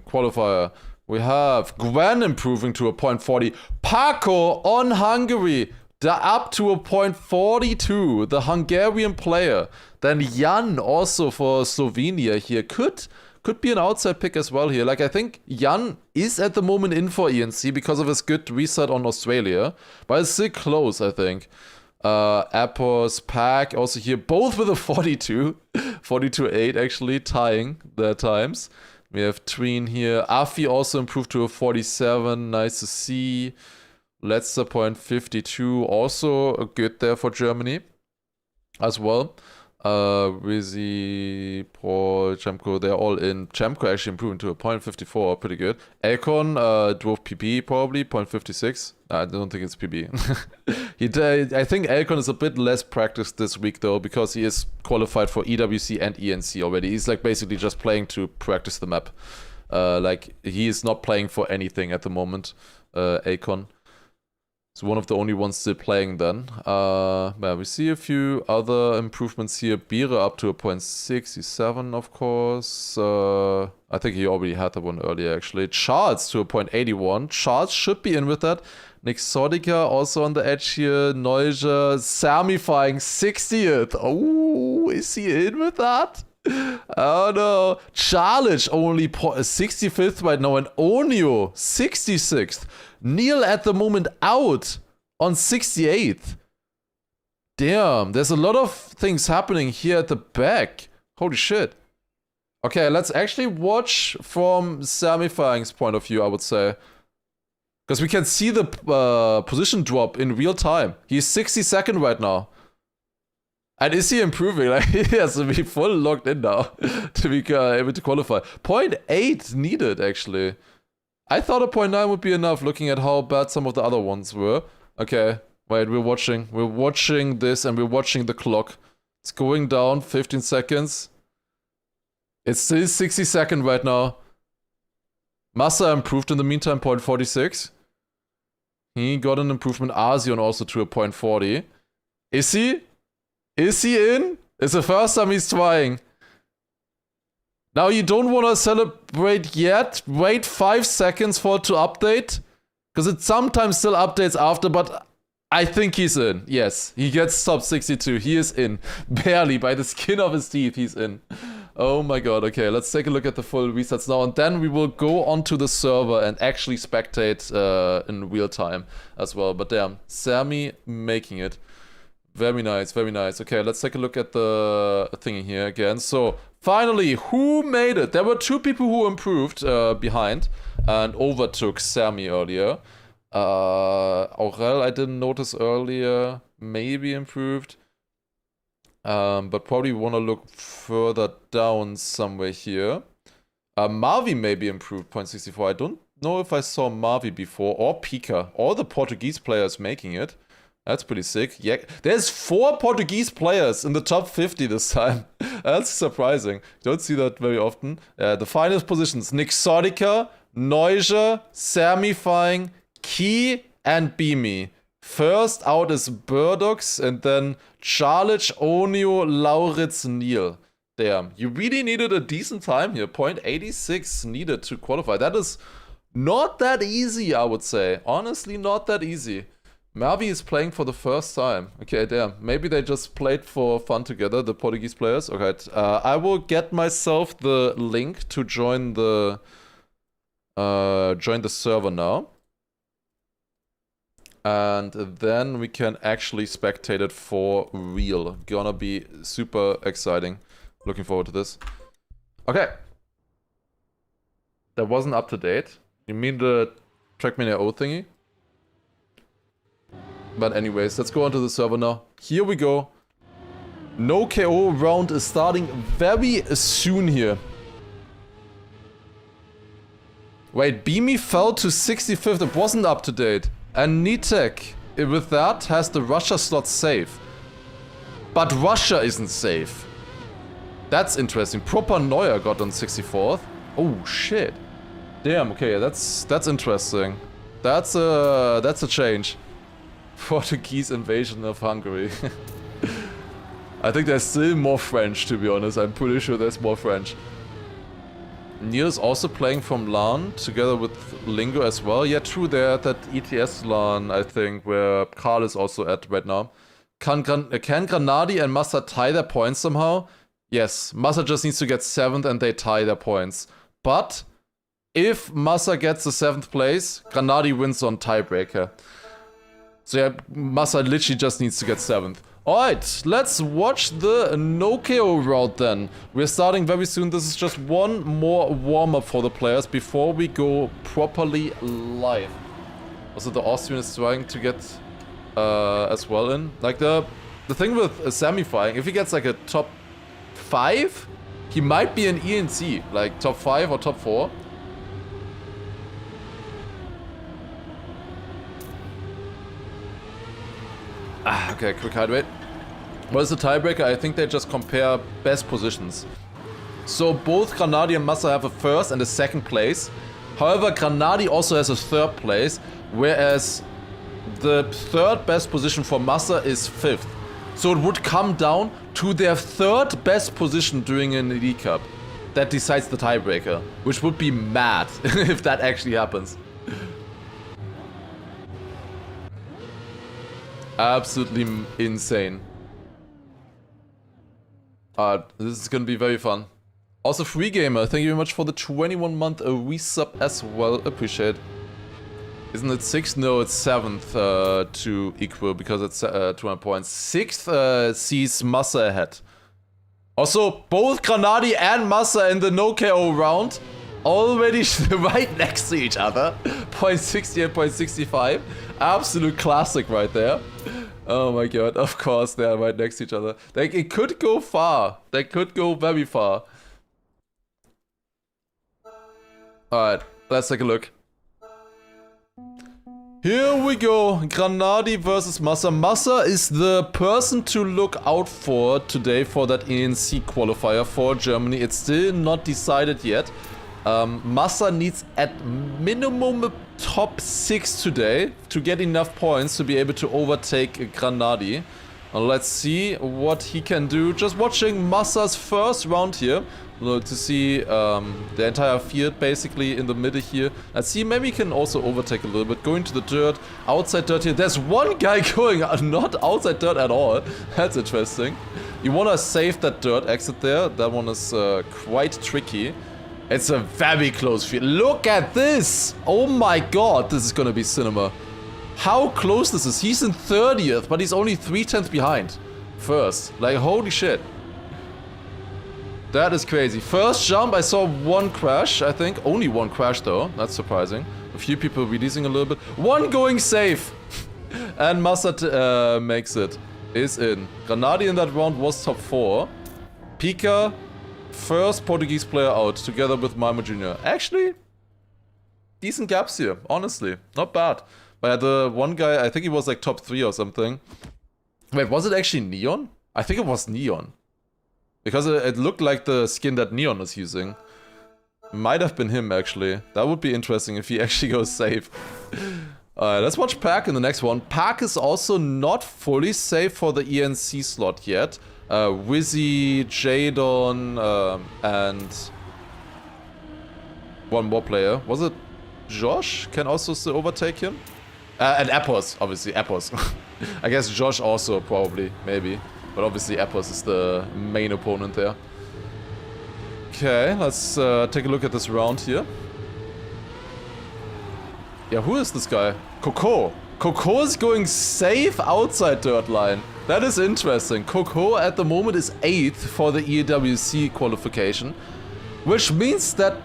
Qualifier. We have Gwen improving to a 0.40. Paco on Hungary. Up to a 0.42. The Hungarian player. Then Jan also for Slovenia here. Could be an outside pick as well here. Like, I think Jan is at the moment in for ENC because of his good reset on Australia. But it's still close, I think. Appos, Pack also here. Both with a 42. 42.8 actually, tying their times. We have Tween here. Afi also improved to a 47. Nice to see. Letzter 0.52. Also good there for Germany as well. Rizzy, Paul, Chemko, they're all in. Chemko actually improving to a 0.54. Pretty good. Elkon drove PB probably, 0.56. I don't think it's PB. I think Elkon is a bit less practiced this week though, because he is qualified for EWC and ENC already. He's like basically just playing to practice the map. Like he is not playing for anything at the moment, Elkon. It's one of the only ones still playing then. Yeah, we see a few other improvements here. Bire up to a 0.67, of course. I think he already had that one earlier, actually. Charles to a 0.81. Charles should be in with that. Nixodica also on the edge here. Neuja, Samifying 60th. Oh, is he in with that? Oh no. Charles only 65th right now, and Onio 66th. Neil at the moment out on 68th. Damn, there's a lot of things happening here at the back. Holy shit. Okay, let's actually watch from Samifying's point of view, I would say. Because we can see the position drop in real time. He's 62nd right now. And is he improving? Like, he has to be full locked in now to be able to qualify. 0.8 needed, actually. I thought a 0.9 would be enough, looking at how bad some of the other ones were. Okay, wait, we're watching this, and we're watching the clock. It's going down, 15 seconds. It's still 60-second right now. Massa improved in the meantime, 0.46. He got an improvement. Asion also to a 0.40. Is he? Is he in? It's the first time he's trying. Now you don't want to celebrate yet. Wait 5 seconds for it to update. Because it sometimes still updates after, but I think he's in. Yes, he gets top 62. He is in. Barely, by the skin of his teeth, he's in. Oh my god, okay, let's take a look at the full resets now, and then we will go onto the server and actually spectate in real time as well. But damn, Sammy making it. Very nice, very nice. Okay, let's take a look at the thingy here again. So, finally, who made it? There were two people who improved behind and overtook Sammy earlier. Aurel, I didn't notice earlier, maybe improved. But probably want to look further down somewhere here. Marvi maybe improved 0.64. I don't know if I saw Marvi before, or Pika, or the Portuguese players making it. That's pretty sick. Yeah, there's 4 Portuguese players in the top 50 this time. That's surprising. You don't see that very often. The finest positions: Nixodica, Neuja, Samifying, Key, and Beamy. First out is Burdox, and then Charlich, Onio, Lauritz, Neil. Damn, you really needed a decent time here. 0.86 needed to qualify. That is not that easy, I would say. Honestly, not that easy. Mavi is playing for the first time. Okay, damn. Maybe they just played for fun together, the Portuguese players. Okay, I will get myself the link to join the server now. And then we can actually spectate it for real. Gonna be super exciting. Looking forward to this. Okay. That wasn't up to date. You mean the Trackmania O thingy? But anyways, let's go onto the server now. Here we go. No KO round is starting very soon here. Wait, Beamy fell to 65th. It wasn't up to date. And Nitek, with that, has the Russia slot safe. But Russia isn't safe. That's interesting. Proper Neuer got on 64th. Oh shit. Damn, okay, that's interesting. That's a change. Portuguese invasion of Hungary. I think there's still more French, to be honest. I'm pretty sure there's more French. Neil's also playing from LAN together with Lingo as well. Yeah, true, they're at that ETS LAN, I think, where Karl is also at right now. Can Granadi and Massa tie their points somehow? Yes, Massa just needs to get 7th and they tie their points. But if Massa gets the 7th place, Granadi wins on tiebreaker. So yeah, Massa literally just needs to get 7th. Alright, let's watch the no KO route then. We're starting very soon. This is just one more warm-up for the players before we go properly live. Also, the Austrian is trying to get as well in. Like the thing with Sammy flying, if he gets like a top 5, he might be an ENC, like top 5 or top 4. Okay, quick hydrate. What is the tiebreaker? I think they just compare best positions. So both Granadi and Massa have a first and a second place. However, Granadi also has a third place, whereas the third best position for Massa is 5th. So it would come down to their third best position during an Elite Cup. That decides the tiebreaker, which would be mad if that actually happens. Absolutely insane. This is gonna be very fun. Also, Free Gamer, thank you very much for the 21-month resub as well. Appreciate. Isn't it 6th? No, it's 7th to equal because it's 200 points. 6th sees Massa ahead. Also, both Granadi and Massa in the no KO round already right next to each other. 0.60 and 0.65. Absolute classic right there. Oh my god, of course they are right next to each other. Like, it could go far. They could go very far. Alright, let's take a look. Here we go. Granadi versus Massa. Massa is the person to look out for today for that ENC qualifier for Germany. It's still not decided yet. Massa needs at minimum a top 6 today to get enough points to be able to overtake Granadi. Let's see what he can do. Just watching Massa's first round here to see the entire field basically in the middle here. Let's see, maybe he can also overtake a little bit. Going to the dirt, outside dirt here. There's one guy going not outside dirt at all. That's interesting. You want to save that dirt exit there. That one is quite tricky. It's a very close field. Look at this! Oh my god, this is gonna be cinema. How close this is. He's in 30th, but he's only 3/10 behind. First. Like, holy shit. That is crazy. First jump, I saw one crash, I think. Only one crash, though. That's surprising. A few people releasing a little bit. One going safe! And Massa makes it. Is in. Granadi in that round was top 4. Pika... First Portuguese player out, together with Malmo Jr. Actually, decent gaps here, honestly. Not bad. But the one guy, I think he was like top 3 or something. Wait, was it actually Neon? I think it was Neon. Because it looked like the skin that Neon was using. Might have been him, actually. That would be interesting if he actually goes safe. Alright, let's watch Pack in the next one. Pack is also not fully safe for the ENC slot yet. Wizzy, Jadon, and one more player. Was it Josh? Can also still overtake him? And Epos, obviously, Epos. I guess Josh also, probably, maybe. But obviously Epos is the main opponent there. Okay, let's take a look at this round here. Yeah, who is this guy? Coco. Coco is going safe outside dirt line. That is interesting. Coco at the moment is 8th for the EWC qualification. Which means that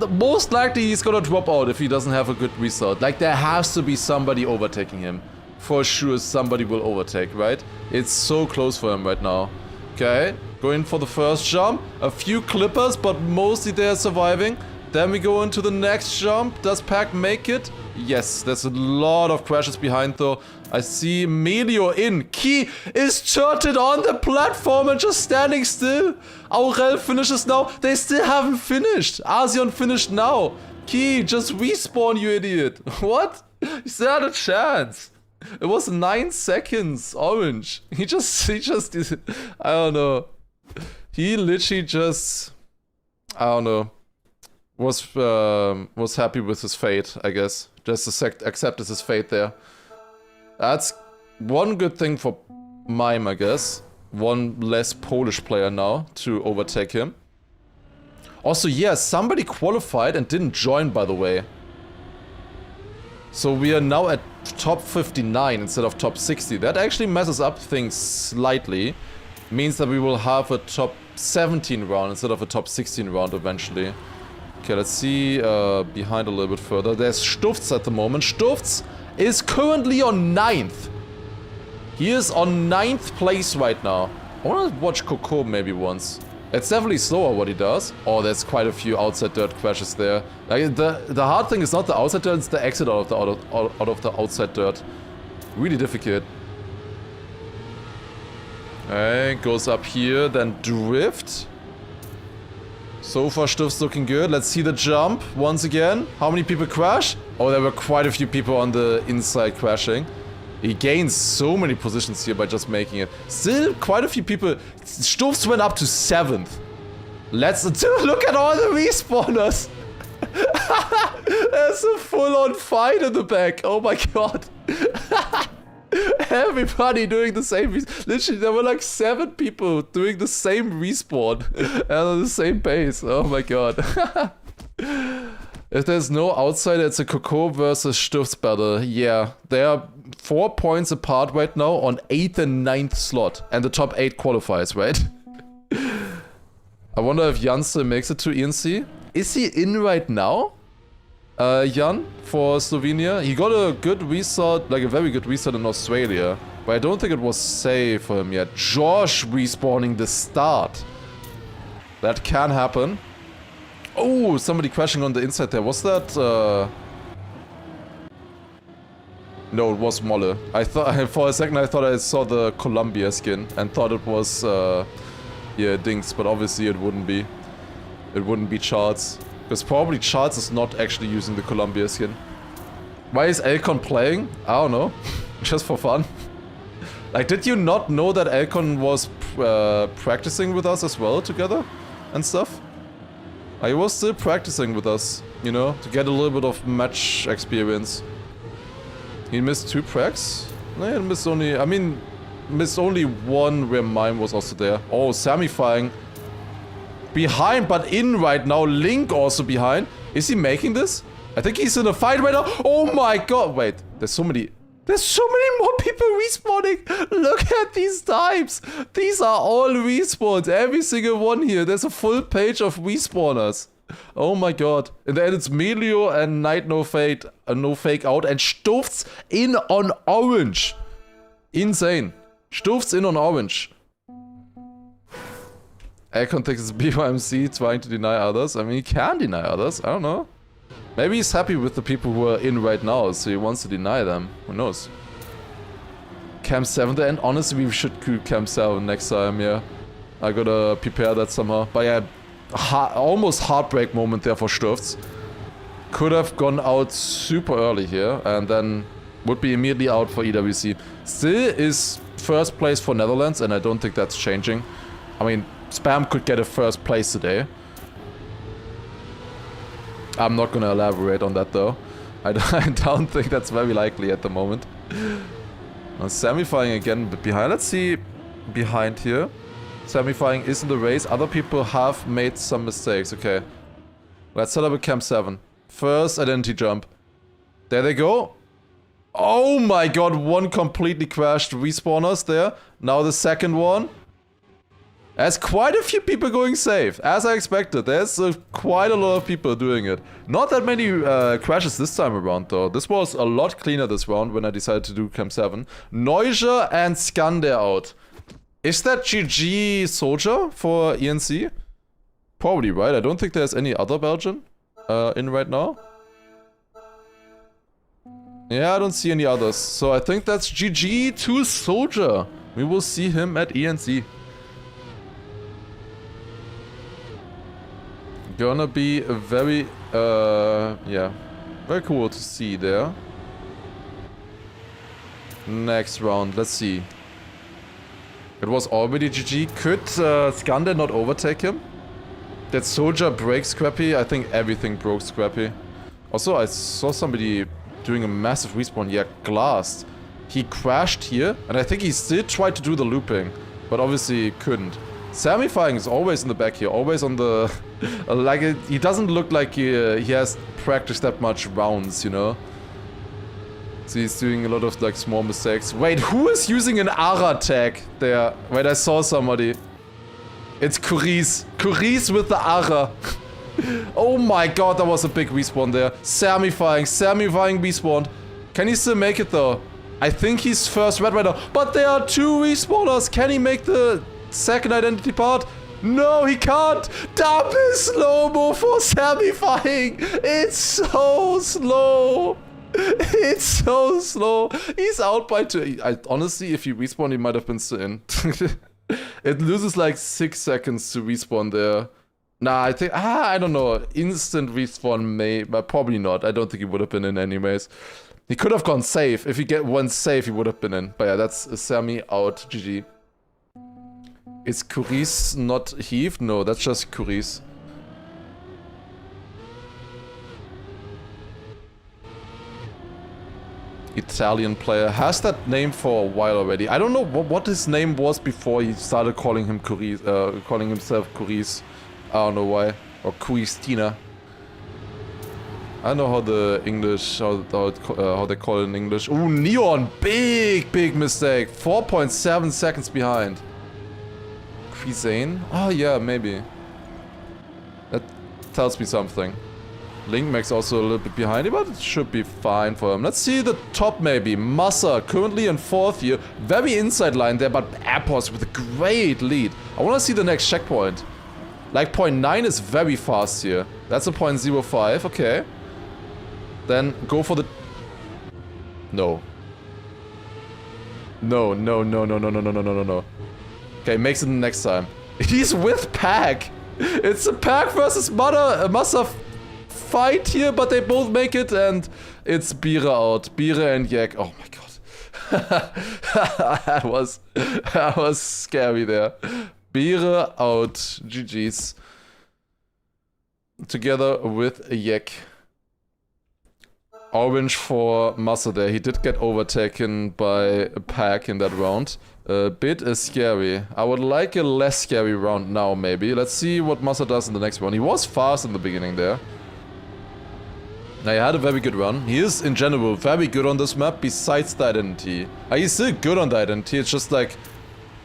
most likely he's gonna drop out if he doesn't have a good result. Like, there has to be somebody overtaking him. For sure somebody will overtake, right? It's so close for him right now. Okay, going for the first jump. A few clippers, but mostly they're surviving. Then we go into the next jump. Does Pack make it? Yes, there's a lot of crashes behind though. I see Melio in. Key is turreted on the platform and just standing still. Aurel finishes now. They still haven't finished. Asion finished now. Key, just respawn, you idiot. What? Is there a chance? It was 9 seconds, Orange. He just, I don't know. He literally just, I don't know. Was happy with his fate, I guess. Just accepted his fate there. That's one good thing for Mime, I guess. One less Polish player now to overtake him. Also, yeah, somebody qualified and didn't join, by the way. So we are now at top 59 instead of top 60. That actually messes up things slightly. Means that we will have a top 17 round instead of a top 16 round eventually. Okay, let's see behind a little bit further. There's Stufz at the moment. Stufz is currently on 9th. He is on 9th place right now. I wanna watch Coco maybe once. It's definitely slower what he does. Oh, there's quite a few outside dirt crashes there. Like, the hard thing is not the outside dirt, it's the exit out of the outside dirt. Really difficult. Alright, goes up here, then drift. So far, Stuff's looking good. Let's see the jump once again. How many people crash? Oh, there were quite a few people on the inside crashing. He gains so many positions here by just making it. Still, quite a few people. Stuffs went up to 7th. Let's look at all the respawners. There's a full-on fight in the back. Oh my god. Everybody doing the same. Literally, there were like 7 people doing the same respawn and on the same pace. Oh my god. If there's no outsider, it's a Coco versus Stuffs battle. Yeah, they are 4 points apart right now on 8th and 9th slot. And the top 8 qualifies, right? I wonder if Jan still makes it to ENC. Is he in right now? Jan, for Slovenia. He got a good result, like a very good result in Australia. But I don't think it was safe for him yet. Josh respawning the start. That can happen. Oh, somebody crashing on the inside there. Was that, No, it was Molle. I thought, for a second I thought I saw the Columbia skin and thought it was, yeah, Dings, but obviously it wouldn't be. It wouldn't be Charles. Because probably Charles is not actually using the Columbia skin. Why is Elcon playing? I don't know. Just for fun. Like, did you not know that Elcon was practicing with us as well together? And stuff? I was still practicing with us, you know, to get a little bit of match experience. He missed 2 pracs? No, he missed only, I mean, missed only 1 where mine was also there. Oh, Samifying. Behind, but in right now. Link also behind. Is he making this? I think he's in a fight right now. Oh my god. Wait, there's so many more people respawning. Look at these types. These are all respawns. Every single one here. There's a full page of respawners. Oh my god. And then it's Melio and Night No Fake Out. And Stufz in on orange. Insane. Stufz in on orange. Elcon thinks it's BYMC trying to deny others. I mean, he can deny others. I don't know. Maybe he's happy with the people who are in right now, so he wants to deny them. Who knows? Camp 7 there, and honestly, we should do Camp 7 next time, yeah. I gotta prepare that somehow. But yeah, almost heartbreak moment there for Stufz. could have gone out super early here and then would be immediately out for EWC. Still is first place for Netherlands, and I don't think that's changing. I mean, Spam could get a first place today. I'm not gonna elaborate on that though. I don't think that's very likely at the moment. Samifying again a bit behind. Let's see behind here. Samifying is in the race. Other people have made some mistakes. Okay. Let's set up a Camp 7. First identity jump. There they go. Oh my god, one completely crashed respawners there. Now the second one. There's quite a few people going safe, as I expected. There's quite a lot of people doing it. Not that many crashes this time around though. This was a lot cleaner this round when I decided to do Camp 7. Neuja and Skander out. Is that GG Soldier for ENC? Probably, right? I don't think there's any other Belgian in right now. Yeah, I don't see any others. So I think that's GG to Soldier. We will see him at ENC. Gonna be a very, yeah, very cool to see there. Next round, let's see. It was already GG. Could Skander not overtake him? Did Soldier break Scrappy? I think everything broke Scrappy. Also, I saw somebody doing a massive respawn. Yeah, Glass. He crashed here, and I think he still tried to do the looping, but obviously couldn't. Samifying is always in the back here, always on the... like, he doesn't look like he has practiced that much rounds, you know? So he's doing a lot of, like, small mistakes. Wait, who is using an ARA tag there? Wait, I saw somebody. It's Curis. Curis with the ARA. Oh my god, that was a big respawn there. Samifying respawned. Can he still make it, though? I think he's first red right now. But there are two respawners. Can he make the second identity part? No, he can't. Double slow-mo for Samifying. It's so slow. It's so slow. He's out by 2. Honestly, if he respawned, he might have been still in. It loses like 6 seconds to respawn there. Nah, I think... I don't know. Instant respawn may... but probably not. I don't think he would have been in anyways. He could have gone safe. If he get one safe, he would have been in. But yeah, that's Sami out. GG. Is Curis not heaved? No, that's just Curis. Italian player. Has that name for a while already. I don't know what his name was before he started calling him Curis, calling himself Curis. I don't know why. Or Curistina. I don't know how the English, how they call it in English. Ooh, Neon! Big mistake. 4.7 seconds behind. Cuisine? Oh yeah, maybe. That tells me something. Linkmax also a little bit behind him, but it should be fine for him. Let's see the top maybe. Massa, currently in 4th here. Very inside line there, but Appos with a great lead. I want to see the next checkpoint. Like 0.9 is very fast here. That's a 0.05, okay. Then go for the... No. No. Okay, makes it the next time. He's with Pack. It's a Pack versus Massa fight here, but they both make it, and it's Bira out. Bira and Yak. Oh my god. that was scary there. Bira out. GG's. Together with Yak. Orange for Massa there. He did get overtaken by Pack in that round. A bit scary. I would like a less scary round now, maybe. Let's see what Massa does in the next one. He was fast in the beginning there. Now, he had a very good run. He is, in general, very good on this map, besides the identity. He's still good on the identity, it's just like...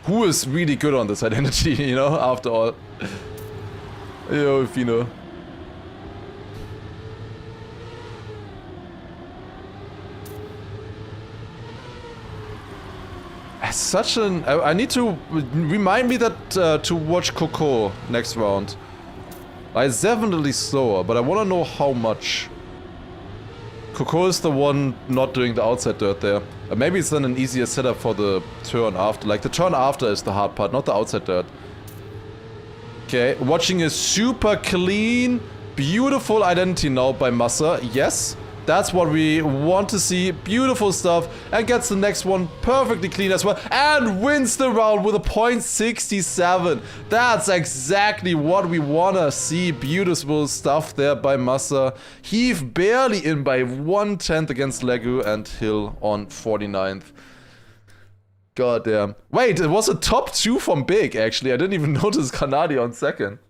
who is really good on this identity, you know, after all? Yo, Fino. Such an... I need to... remind me that to watch Coco next round. It's definitely slower, but I want to know how much. Coco is the one not doing the outside dirt there. Maybe it's then an easier setup for the turn after. Like, the turn after is the hard part, not the outside dirt. Okay, watching a super clean Beautiful identity now by Massa. Yes, that's what we want to see. Beautiful stuff. And gets the next one perfectly clean as well. And wins the round with a .67. That's exactly what we want to see. Beautiful stuff there by Massa. Heave barely in by 1/10 against Legu, and Hill on 49th. God damn. Wait, it was a top 2 from Big, actually. I didn't even notice Granadi on second.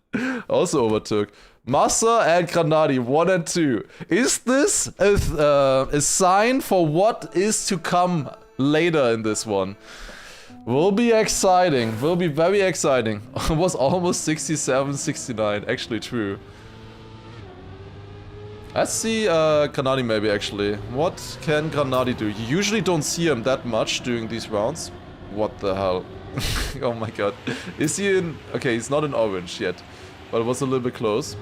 Also overtook. Massa and Granadi, 1 and 2. Is this a sign for what is to come later in this one? Will be exciting. Will be very exciting. It was almost 67, 69. Actually true. Let's see Granadi maybe actually. What can Granadi do? You usually don't see him that much during these rounds. What the hell? Oh my god. Is he in... Okay, he's not in orange yet. But it was a little bit close.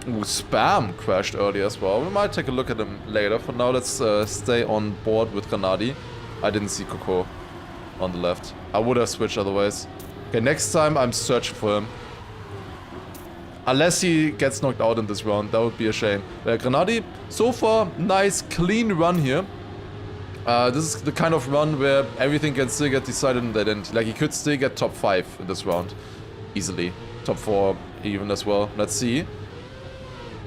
Ooh, Spam crashed earlier as well. We might take a look at him later. For now, let's stay on board with Granadi. I didn't see Coco on the left. I would have switched otherwise. Okay, next time I'm searching for him. Unless he gets knocked out in this round, that would be a shame. Granadi, so far, nice, clean run here. This is the kind of run where everything can still get decided in the end. Like, he could still get top 5 in this round. Easily. Top 4 even as well. Let's see.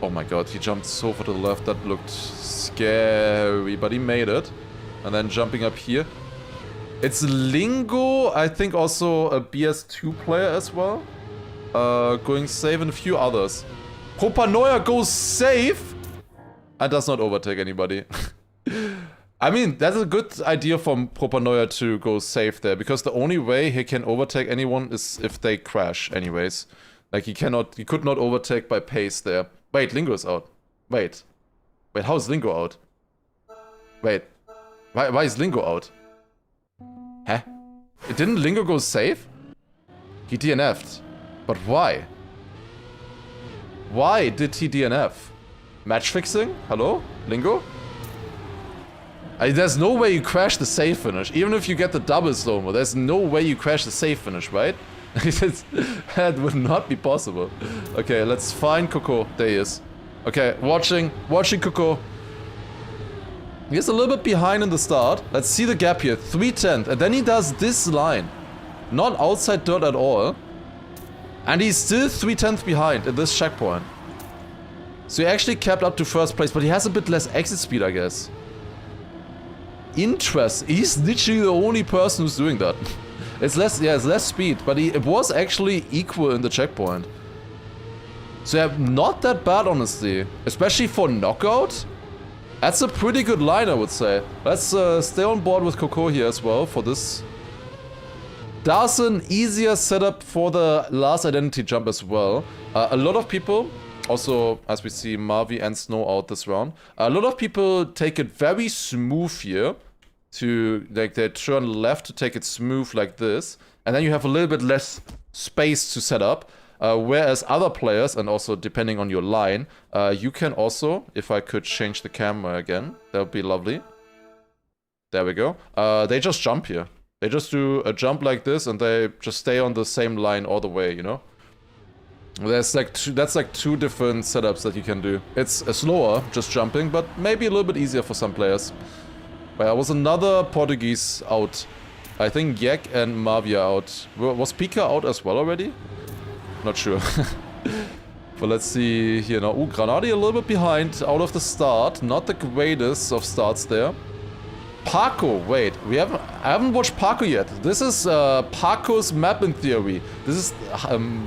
Oh my god, he jumped so far to the left. That looked scary, but he made it. And then jumping up here. It's Lingo, I think also a BS2 player as well. Going safe and a few others. Propanoia goes safe and does not overtake anybody. I mean, that's a good idea from Propanoia to go safe there, because the only way he can overtake anyone is if they crash anyways. Like, he could not overtake by pace there. Wait, Lingo is out. Wait, how is Lingo out? Wait, why is Lingo out? Huh? Didn't Lingo go safe? He DNF'd. But why? Why did he DNF? Match fixing? Hello? Lingo? There's no way you crash the safe finish. Even if you get the double slow-mo, there's no way you crash the safe finish, right? That would not be possible. Okay, let's find Coco. There he is. Okay, watching Coco. He's a little bit behind in the start. Let's see the gap here. 3/10. And then he does this line. Not outside dirt at all. And he's still 3/10 behind at this checkpoint. So he actually kept up to first place, but he has a bit less exit speed, I guess. Interest. He's literally the only person who's doing that. It's less speed, but it was actually equal in the checkpoint. So yeah, not that bad, honestly. Especially for knockout. That's a pretty good line, I would say. Let's stay on board with Coco here as well for this. That's an easier setup for the last identity jump as well. A lot of people, also as we see Marvi and Snow out this round, a lot of people take it very smooth here. Like, they turn left to take it smooth like this. And then you have a little bit less space to set up. Whereas other players, and also depending on your line, you can also, if I could change the camera again, that would be lovely. There we go. They just jump here. They just do a jump like this, and they just stay on the same line all the way, you know? That's like two different setups that you can do. It's slower, just jumping, but maybe a little bit easier for some players. There was another Portuguese out. I think Yek and Mavia out. Was Pika out as well already? Not sure. But let's see here now. Ooh, Granadi a little bit behind out of the start. Not the greatest of starts there. Paco, wait, I haven't watched Paco yet. This is Paco's map in theory. This is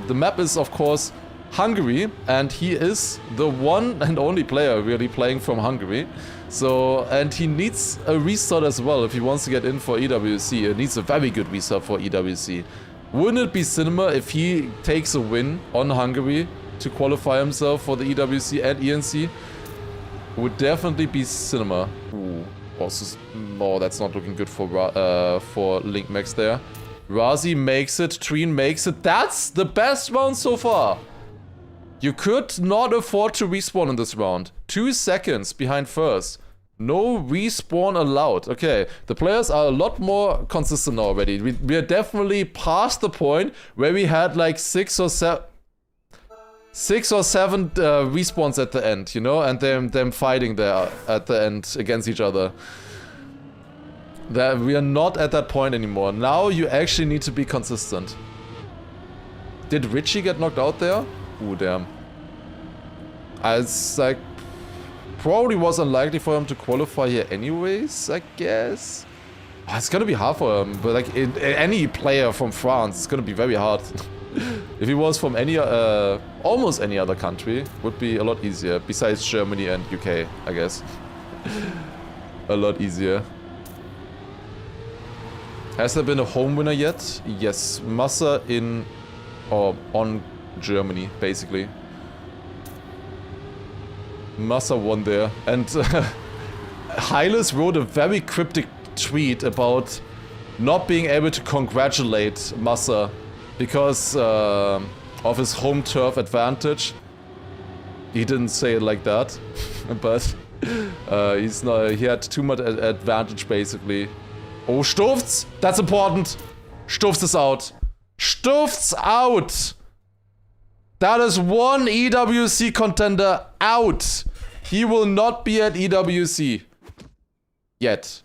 the map is of course Hungary, and he is the one and only player really playing from Hungary. So, and he needs a restart as well if he wants to get in for EWC. It needs a very good restart for EWC. Wouldn't it be cinema if he takes a win on Hungary to qualify himself for the EWC and ENC? Would definitely be cinema. Ooh. Also, no, that's not looking good for Link Max there. Razi makes it, Treen makes it. That's the best round so far. You could not afford to respawn in this round. 2 seconds behind first. No respawn allowed. Okay, the players are a lot more consistent already. We are definitely past the point where we had like 6 or 7... 6 or 7 respawns at the end, you know, and them fighting there at the end against each other. That we are not at that point anymore. Now you actually need to be consistent. Did Richie get knocked out there? Ooh, damn. It's like probably was unlikely for him to qualify here anyways, I guess. Oh, it's gonna be hard for him, but like any player from France, it's gonna be very hard. If he was from any, almost any other country, would be a lot easier. Besides Germany and UK, I guess. A lot easier. Has there been a home winner yet? Yes, Massa in, or on Germany, basically. Massa won there. And Hylas wrote a very cryptic tweet about not being able to congratulate Massa because of his home turf advantage. He didn't say it like that, but he had too much advantage basically. Oh, Stufts! That's important! Stufts is out. Stufts out! That is one EWC contender out. He will not be at EWC yet.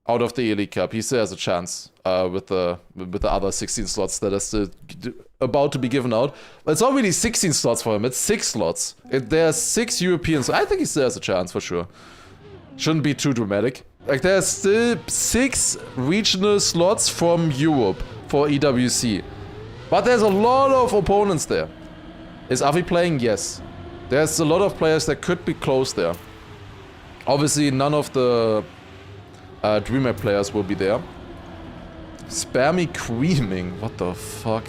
Out of the Elite Cup, he still has a chance with the other 16 slots that are still about to be given out. But it's not really 16 slots for him; it's 6 slots. There's 6 Europeans. I think he still has a chance for sure. Shouldn't be too dramatic. Like there's still 6 regional slots from Europe for EWC, but there's a lot of opponents there. Is Avi playing? Yes. There's a lot of players that could be close there. Obviously, none of the DreamHack players will be there. Spammy creaming. What the fuck?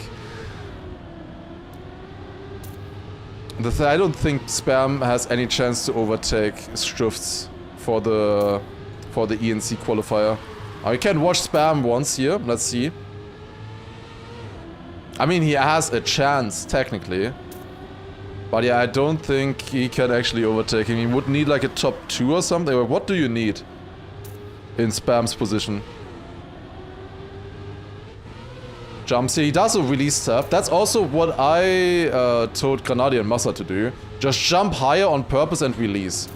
I don't think Spam has any chance to overtake Stufts for the ENC qualifier. I can watch Spam once here. Let's see. I mean, he has a chance technically, but yeah, I don't think he can actually overtake him. He would need like a top 2 or something. Or what do you need in Spam's position? Jumps here. He does a release tap. That's also what I told Grenadier and Massa to do. Just jump higher on purpose and release.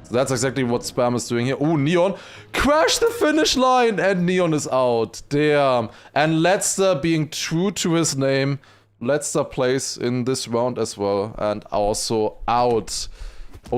So that's exactly what Spam is doing here. Oh, Neon. Crash the finish line! And Neon is out. Damn. And Letzter, being true to his name, Letzter plays in this round as well. And also out.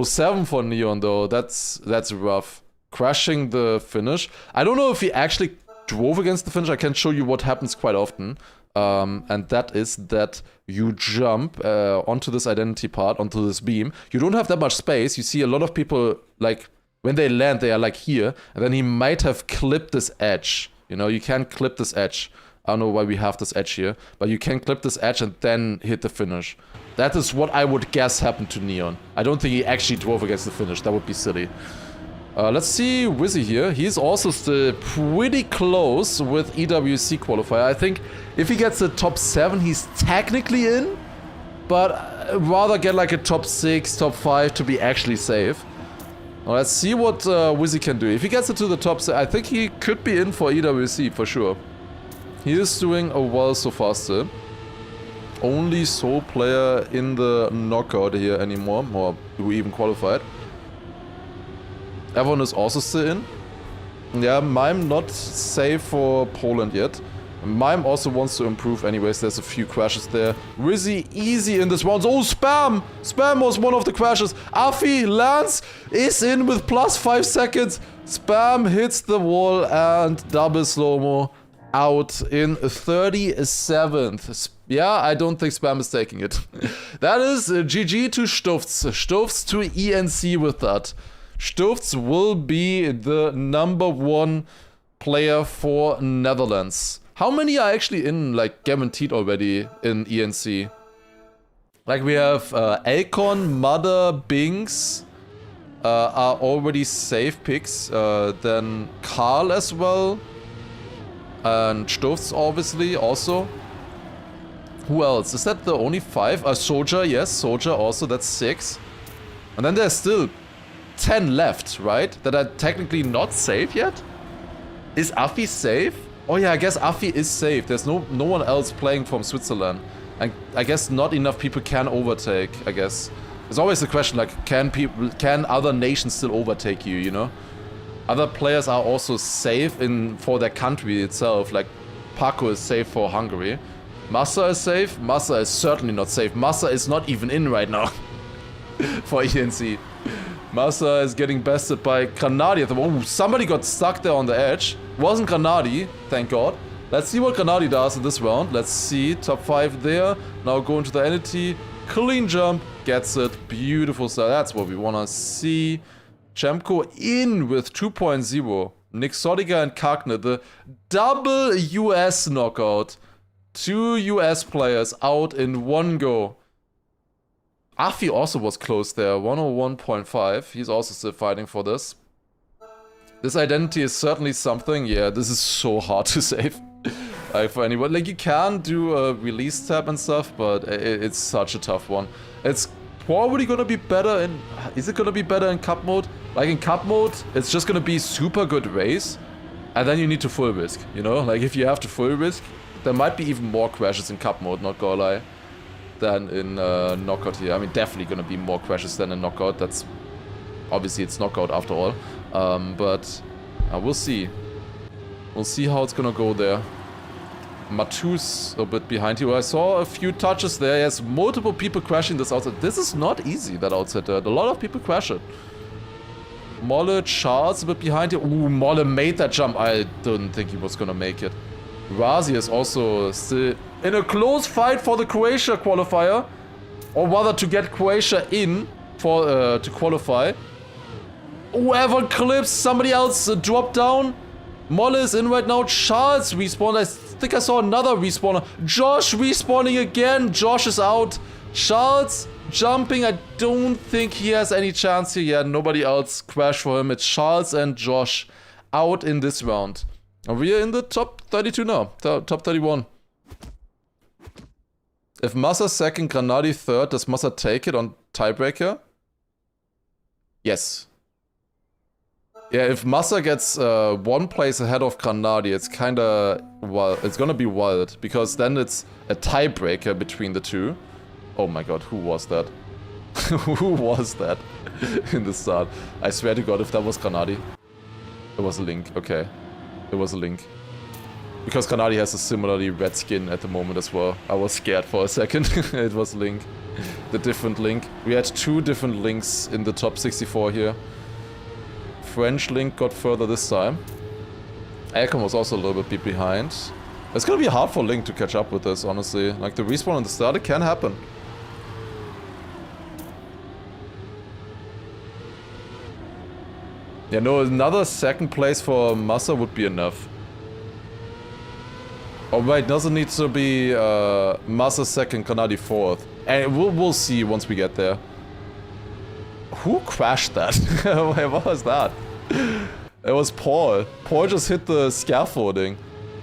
07 for Neon though. That's rough. Crashing the finish. I don't know if he actually drove against the finish. I can show you what happens quite often. And that is that you jump onto this identity part, onto this beam. You don't have that much space. You see a lot of people, like, when they land, they are like here. And then he might have clipped this edge. You know, you can clip this edge. I don't know why we have this edge here. But you can clip this edge and then hit the finish. That is what I would guess happened to Neon. I don't think he actually drove against the finish. That would be silly. Let's see Wizzy here. He's also still pretty close with EWC qualifier. I think if he gets the top 7, he's technically in. But rather get like a top 6, top 5 to be actually safe. Well, let's see what Wizzy can do. If he gets it to the top 6, I think he could be in for EWC for sure. He is doing a well so far still. Only sole player in the knockout here anymore, or who even qualified. Everyone is also still in. Yeah, Mime not safe for Poland yet. Mime also wants to improve anyways. There's a few crashes there. Rizzy easy in this round. Oh, Spam! Spam was one of the crashes. Afi Lance is in with plus 5 seconds. Spam hits the wall and double slow-mo out in 37th. Yeah, I don't think Spam is taking it. That is GG to Stufts. Stufts to ENC with that. Stufts will be the number 1 player for Netherlands. How many are actually in, like, guaranteed already in ENC? Like, we have Elcon, Mother, Binks are already safe picks. Then Karl as well. And Stufts, obviously, also. Who else? Is that the only 5? Soldier, yes, Soldier also, that's 6. And then there's still 10 left, right? That are technically not safe yet? Is Afi safe? Oh yeah, I guess Afi is safe. There's no one else playing from Switzerland. And I guess not enough people can overtake, I guess. There's always the question, like, can other nations still overtake you, you know? Other players are also safe for their country itself, like Paco is safe for Hungary. Massa is safe? Massa is certainly not safe. Massa is not even in right now for ENC. Massa is getting bested by Granadi at the moment. Ooh, somebody got stuck there on the edge. Wasn't Granadi, thank God. Let's see what Granadi does in this round. Let's see, top 5 there. Now going to the entity. Clean jump, gets it. Beautiful style, that's what we wanna see. Chemko in with 2.0. Nixodiga and Kagne, the double US knockout. 2 US players out in one go. Afi also was close there, 101.5. He's also still fighting for this. This identity is certainly something. Yeah, this is so hard to save. For anyone. Like, you can do a release tab and stuff, but it's such a tough one. It's probably gonna be better in... Is it gonna be better in cup mode? Like, in cup mode, it's just gonna be super good race. And then you need to full risk, you know? Like, if you have to full risk, there might be even more crashes in cup mode, not gonna lie, than in knockout here. I mean, definitely gonna be more crashes than in knockout. That's... Obviously, it's knockout after all. But we'll see. We'll see how it's gonna go there. Matu's a bit behind here. I saw a few touches there. Yes, multiple people crashing this outside. This is not easy, that outside dirt. A lot of people crash it. Molle, Charles a bit behind here. Ooh, Molle made that jump. I didn't think he was gonna make it. Razi is also still in a close fight for the Croatia qualifier. Or rather to get Croatia in for to qualify. Whoever clips, somebody else dropped down. Molle is in right now. Charles respawned. I think I saw another respawner. Josh respawning again. Josh is out. Charles jumping. I don't think he has any chance here. Yeah, nobody else crashed for him. It's Charles and Josh out in this round. And we are in the top 32 now. Top 31. If Massa second, Granadi third, does Massa take it on tiebreaker? Yes. Yeah, if Massa gets 1 place ahead of Granadi, it's kinda wild. It's gonna be wild, because then it's a tiebreaker between the two. Oh my god, who was that? Who was that in the start? I swear to god, if that was Granadi. It was a Link, okay. It was a Link. Because Granadi has a similarly red skin at the moment as well. I was scared for a second. It was Link. The different Link. We had 2 different Links in the top 64 here. French Link got further this time. Alcom was also a little bit behind. It's gonna be hard for Link to catch up with this, honestly. Like, the respawn on the start, it can happen. Yeah, no, another second place for Massa would be enough. Oh wait, doesn't need to be Massa second, Granadi fourth. And we'll see once we get there. Who crashed that? Wait, what was that? It was Paul. Paul just hit the scaffolding.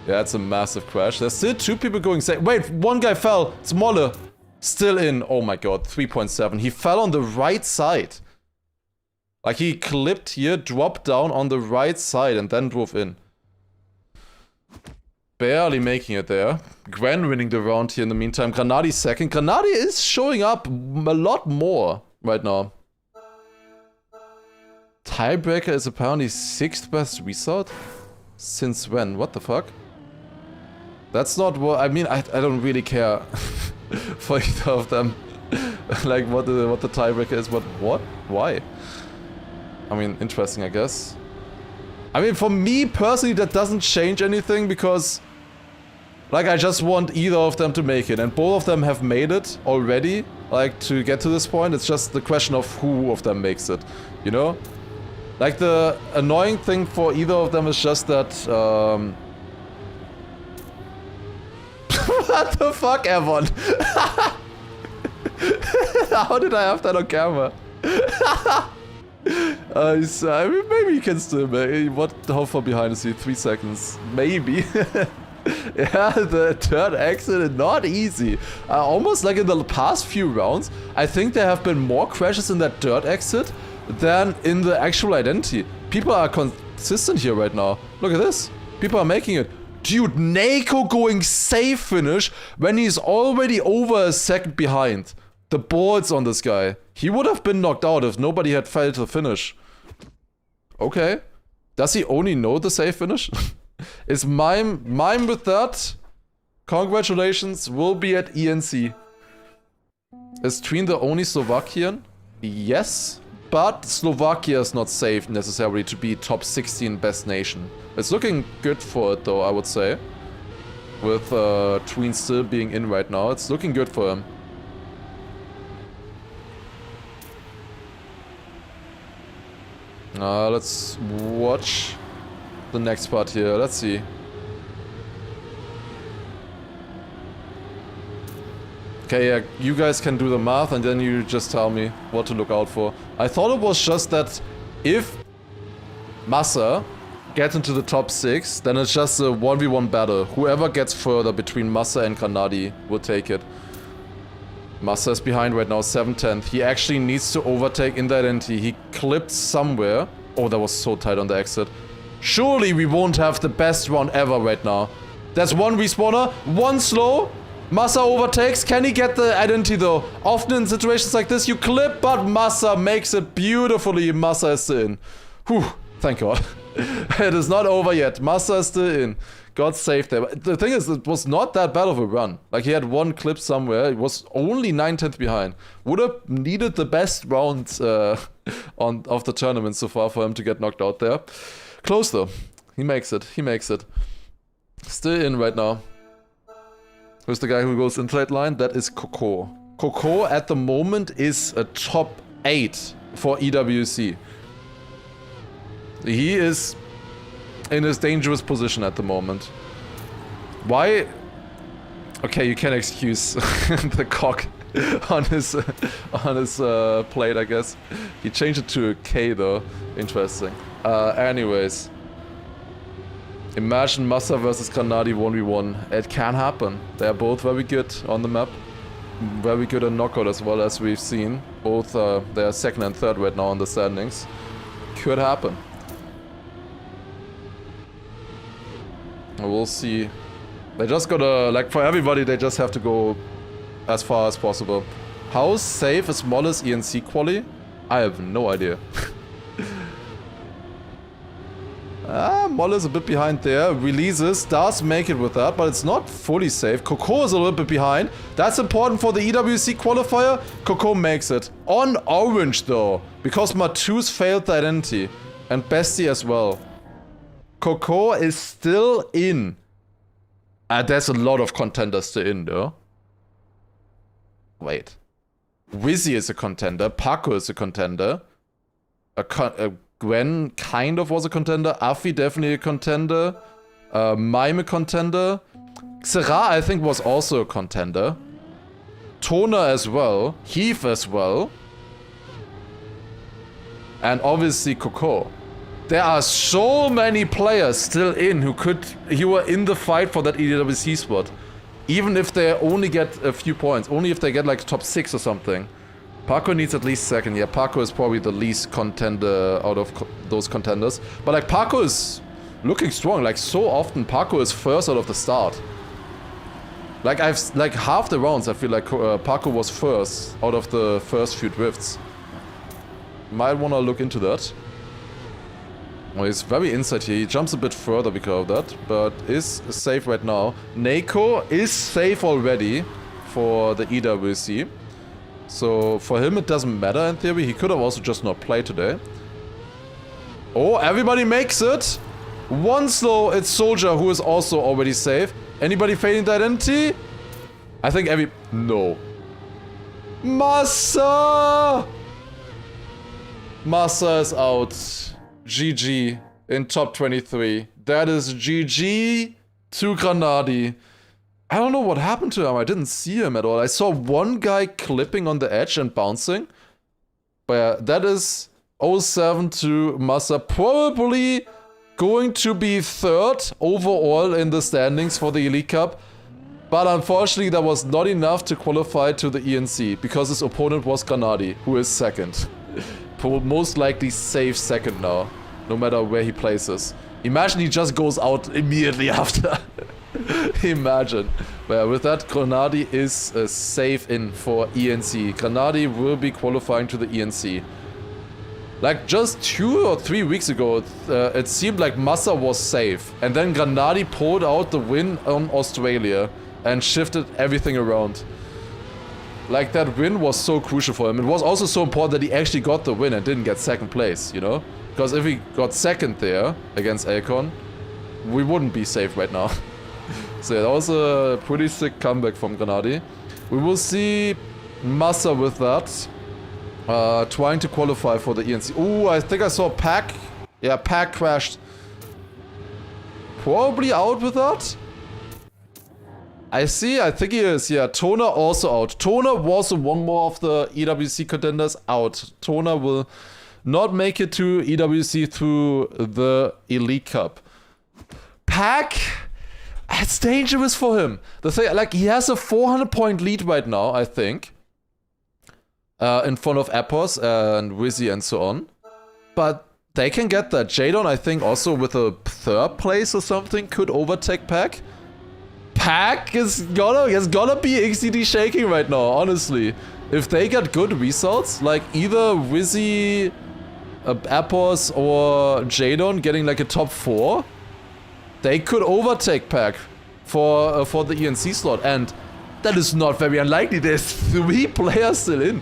Yeah, it's a massive crash. There's still 2 people going second. Wait, 1 guy fell. It's Molle. Still in. Oh my god, 3.7. He fell on the right side. Like, he clipped here, dropped down on the right side, and then drove in. Barely making it there. Gwen winning the round here in the meantime. Granadi second. Granadi is showing up a lot more right now. Tiebreaker is apparently 6th best result? Since when? What the fuck? That's not what... I mean, I don't really care for either of them. Like, what the tiebreaker is, but what? Why? I mean, interesting, I guess. I mean, for me personally, that doesn't change anything because... Like, I just want either of them to make it, and both of them have made it already, like, to get to this point. It's just the question of who of them makes it, you know? Like, the annoying thing for either of them is just that, What the fuck, Evan? How did I have that on camera? I mean, maybe you can still make... How far behind is he? 3 seconds. Maybe. Yeah, the third exit is not easy. Almost like in the past few rounds, I think there have been more crashes in that dirt exit than in the actual identity. People are consistent here right now. Look at this. People are making it. Dude, Nako going safe finish when he's already over a second behind. The balls on this guy. He would have been knocked out if nobody had failed to finish. Okay. Does he only know the safe finish? Is mime with that? Congratulations, will be at ENC. Is Tween the only Slovakian? Yes. But Slovakia is not safe necessarily to be top 16 best nation. It's looking good for it though, I would say. With Tween still being in right now, it's looking good for him. Let's watch the next part here. Let's see. Okay, yeah, you guys can do the math and then you just tell me what to look out for. I thought it was just that if Massa gets into the top 6, then it's just a 1v1 battle. Whoever gets further between Massa and Granadi will take it. Massa is behind right now, 7/10. He actually needs to overtake in the identity. He clipped somewhere. Oh, that was so tight on the exit. Surely we won't have the best round ever right now. There's one respawner, one slow. Massa overtakes. Can he get the identity though? Often in situations like this, you clip, but Massa makes it beautifully. Massa is still in. Whew, thank God. It is not over yet. Massa is still in. Got saved there. But the thing is, it was not that bad of a run. Like, he had one clip somewhere. It was only 9/10 behind. Would have needed the best round of the tournament so far for him to get knocked out there. Close though. He makes it. He makes it. Still in right now. Who's the guy who goes into that line? That is Coco. Coco at the moment is a top 8 for EWC. He is in his dangerous position at the moment. Why? Okay, you can excuse the cock on his plate, I guess. He changed it to a K though. Interesting. Anyways. Imagine Massa versus Granadi 1v1. It can happen. They're both very good on the map. Very good on knockout as well, as we've seen. Both they're second and third right now on the standings. Could happen. We'll see. They just gotta, like, for everybody, they just have to go as far as possible. How safe is Molle's ENC quali? I have no idea. Molle is a bit behind there. Releases, does make it with that, but it's not fully safe. Coco is a little bit behind. That's important for the EWC qualifier. Coco makes it. On orange though, because Matus failed the identity. And Bestie as well. Coco is still in. There's a lot of contenders still in though. Wait. Wizzy is a contender. Paco is a contender. Gwen kind of was a contender. Afi definitely a contender. Mime a contender. Xera I think was also a contender. Toner as well. Heath as well. And obviously Coco. There are so many players still in who were in the fight for that EWC spot. Even if they only get a few points. Only if they get like top 6 or something. Paco needs at least second. Yeah, Paco is probably the least contender out of those contenders. But like Paco is looking strong. Like so often Paco is first out of the start. Like half the rounds I feel like Paco was first out of the first few drifts. Might wanna look into that. Well, he's very inside here. He jumps a bit further because of that, but is safe right now. Nako is safe already for the EWC. So for him it doesn't matter in theory. He could have also just not played today. Oh, everybody makes it. One slow, it's Soldier who is also already safe. Anybody failing the identity? I think no. Massa! Massa is out. GG in top 23. That is GG to Granadi. I don't know what happened to him. I didn't see him at all. I saw one guy clipping on the edge and bouncing. But yeah, that is 0-7 to Massa. Probably going to be third overall in the standings for the Elite Cup. But unfortunately, that was not enough to qualify to the ENC. Because his opponent was Granadi, who is second. Most likely safe second now. No matter where he places. Imagine he just goes out immediately after. Imagine. Well, with that, Grenadi is safe in for ENC. Grenadi will be qualifying to the ENC. Like, just 2 or 3 weeks ago, it seemed like Massa was safe. And then Grenadi pulled out the win on Australia and shifted everything around. Like, that win was so crucial for him. It was also so important that he actually got the win and didn't get second place, you know? Because if he got second there against Alcon, we wouldn't be safe right now. So that was a pretty sick comeback from Grenadi. We will see Massa with that. Trying to qualify for the ENC. Ooh, I think I saw Pack. Yeah, Pack crashed. Probably out with that. I think he is. Yeah, Toner also out. Toner was one more of the EWC contenders out. Toner will not make it to EWC through the Elite Cup. Pack, it's dangerous for him. The thing, like, he has a 400-point lead right now, I think. In front of Epos and Wizzy and so on. But they can get that. Jadon, I think, also with a 3rd place or something, could overtake Pack. Pack is gonna be XCD shaking right now, honestly. If they get good results, like either Wizzy, Epos or Jadon getting like a top 4, they could overtake Pack for the ENC slot. And that is not very unlikely. There's 3 players still in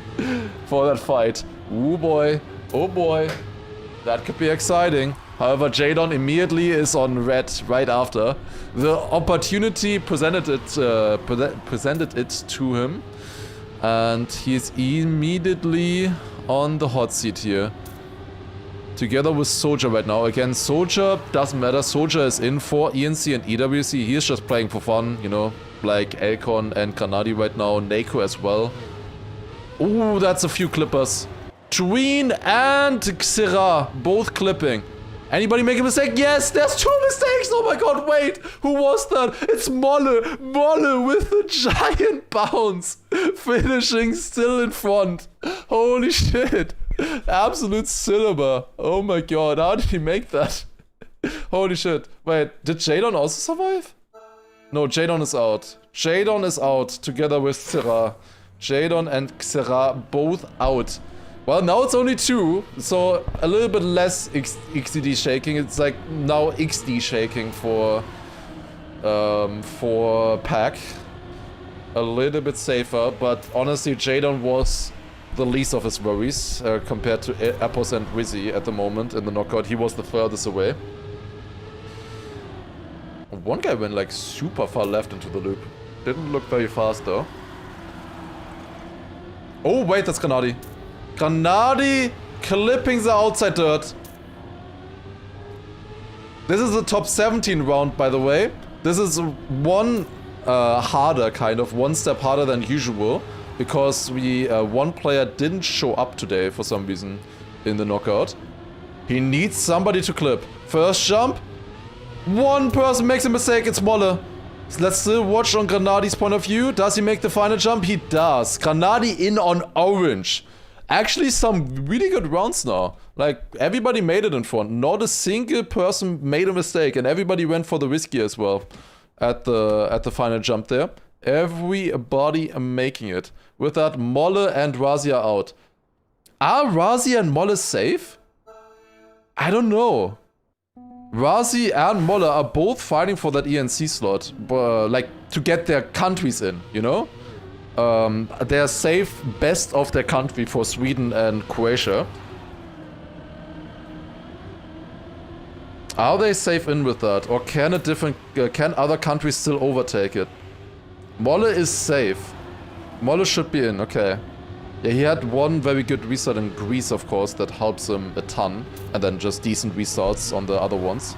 for that fight. Oh boy. Oh boy. That could be exciting. However, Jadon immediately is on red right after. The opportunity presented it to him. And he's immediately on the hot seat here. Together with Soldier right now. Again, Soldier doesn't matter. Soldier is in for ENC and EWC. He's just playing for fun, you know. Like Alcon and Grenadi right now, Nako as well. Ooh, that's a few clippers. Tween and Xera, both clipping. Anybody make a mistake? Yes, there's 2 mistakes! Oh my god, wait! Who was that? It's Molle! Molle with a giant bounce! Finishing still in front. Holy shit! Absolute cinema. Oh my god, how did he make that? Holy shit. Wait, did Jadon also survive? No, Jadon is out. Jadon is out together with Xera. Jadon and Xera both out. Well, now it's only 2, so a little bit less XDD shaking. It's like now XD shaking for Pack. A little bit safer, but honestly, Jadon was the least of his worries compared to Epos and Wizzy at the moment in the knockout. He was the furthest away. One guy went like super far left into the loop. Didn't look very fast though. Oh wait, that's Grenadi. Grenadi clipping the outside dirt. This is a top 17 round, by the way. This is one harder, kind of, one step harder than usual. Because one player didn't show up today for some reason in the knockout. He needs somebody to clip. First jump. One person makes a mistake, it's Molle. Let's still watch on Grenadi's point of view. Does he make the final jump? He does. Grenadi in on orange. Actually, some really good rounds now. Like, everybody made it in front. Not a single person made a mistake. And everybody went for the whiskey as well at the final jump there. Everybody making it. With that, Molle and Razi are out. Are Razi and Molle safe? I don't know. Razi and Molle are both fighting for that ENC slot, like to get their countries in, you know? They're safe best of their country for Sweden and Croatia. Are they safe in with that, or can can other countries still overtake it? Molle is safe. Molle should be in, okay. Yeah, he had one very good restart in Greece, of course, that helps him a ton. And then just decent restarts on the other ones.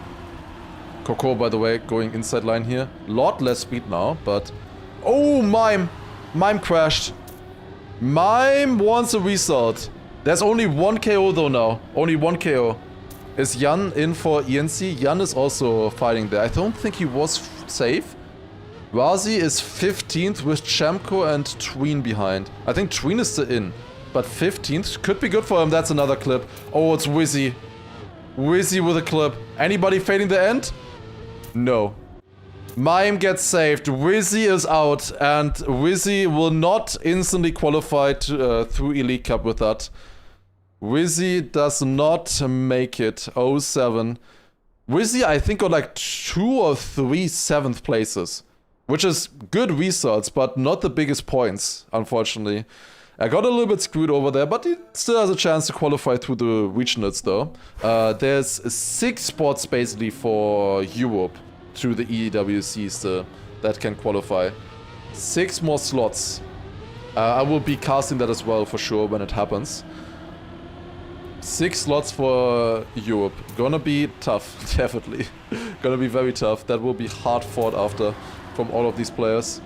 Coco, by the way, going inside line here. Lot less speed now, but... Oh, Mime! Mime crashed. Mime wants a restart. There's only 1 KO though now. Only 1 KO. Is Jan in for ENC? Jan is also fighting there. I don't think he was safe. Razi is 15th with Chamko and Tween behind. I think Tween is still in. But 15th could be good for him. That's another clip. Oh, it's Wizzy. Wizzy with a clip. Anybody fading the end? No. Mime gets saved. Wizzy is out. And Wizzy will not instantly qualify to, through Elite Cup with that. Wizzy does not make it. 07. Wizzy, I think, got like 2 or 3 7th places. Which is good results, but not the biggest points, unfortunately. I got a little bit screwed over there, but he still has a chance to qualify through the regionals, though. There's 6 spots, basically, for Europe through the EWC still that can qualify. 6 more slots. I will be casting that as well, for sure, when it happens. 6 slots for Europe. Gonna be tough, definitely. Gonna be very tough. That will be hard fought after from all of these players.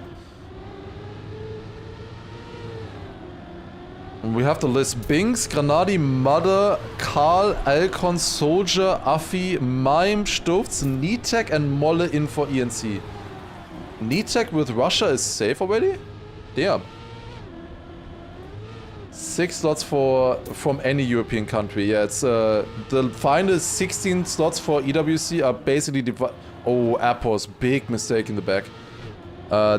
And we have the list. Binks, Granadi, Mother, Karl, Alcon, Soldier, Affi, Mime, Sturz, Nitek and Molle in for ENC. Nitek with Russia is safe already? Damn. 6 slots from any European country. Yeah, it's the final 16 slots for EWC are basically oh, Appos, big mistake in the back.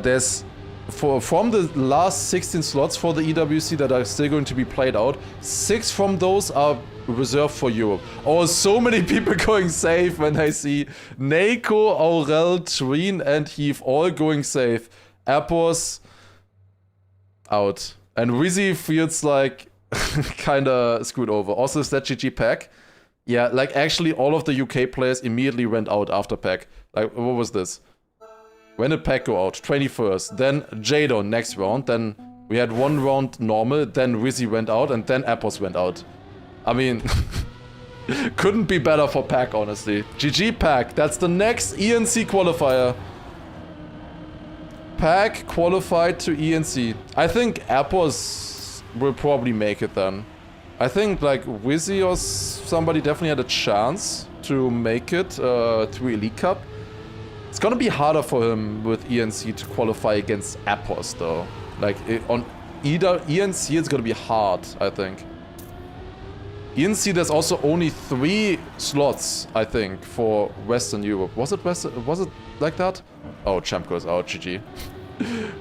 There's from the last 16 slots for the EWC that are still going to be played out, 6 from those are reserved for Europe. Oh, so many people going safe when I see Neiko, Aurel, Treen and Heath all going safe. Appos out. And Wizzy feels like kinda screwed over. Also, is that GG Pack? Yeah, like actually all of the UK players immediately went out after Pack. Like, what was this? When did Pack go out? 21st. Then Jadon next round. Then we had 1 round normal. Then Wizzy went out. And then Appos went out. I mean, couldn't be better for Pack, honestly. GG Pack. That's the next ENC qualifier. Pack qualified to ENC. I think Appos will probably make it then. I think like Wizzy or somebody definitely had a chance to make it through Elite Cup. It's gonna be harder for him with ENC to qualify against Appos though. Like on either ENC it's gonna be hard, I think. ENC there's also only 3 slots, I think, for Western Europe. Was it like that? Oh, Chamko is out, GG.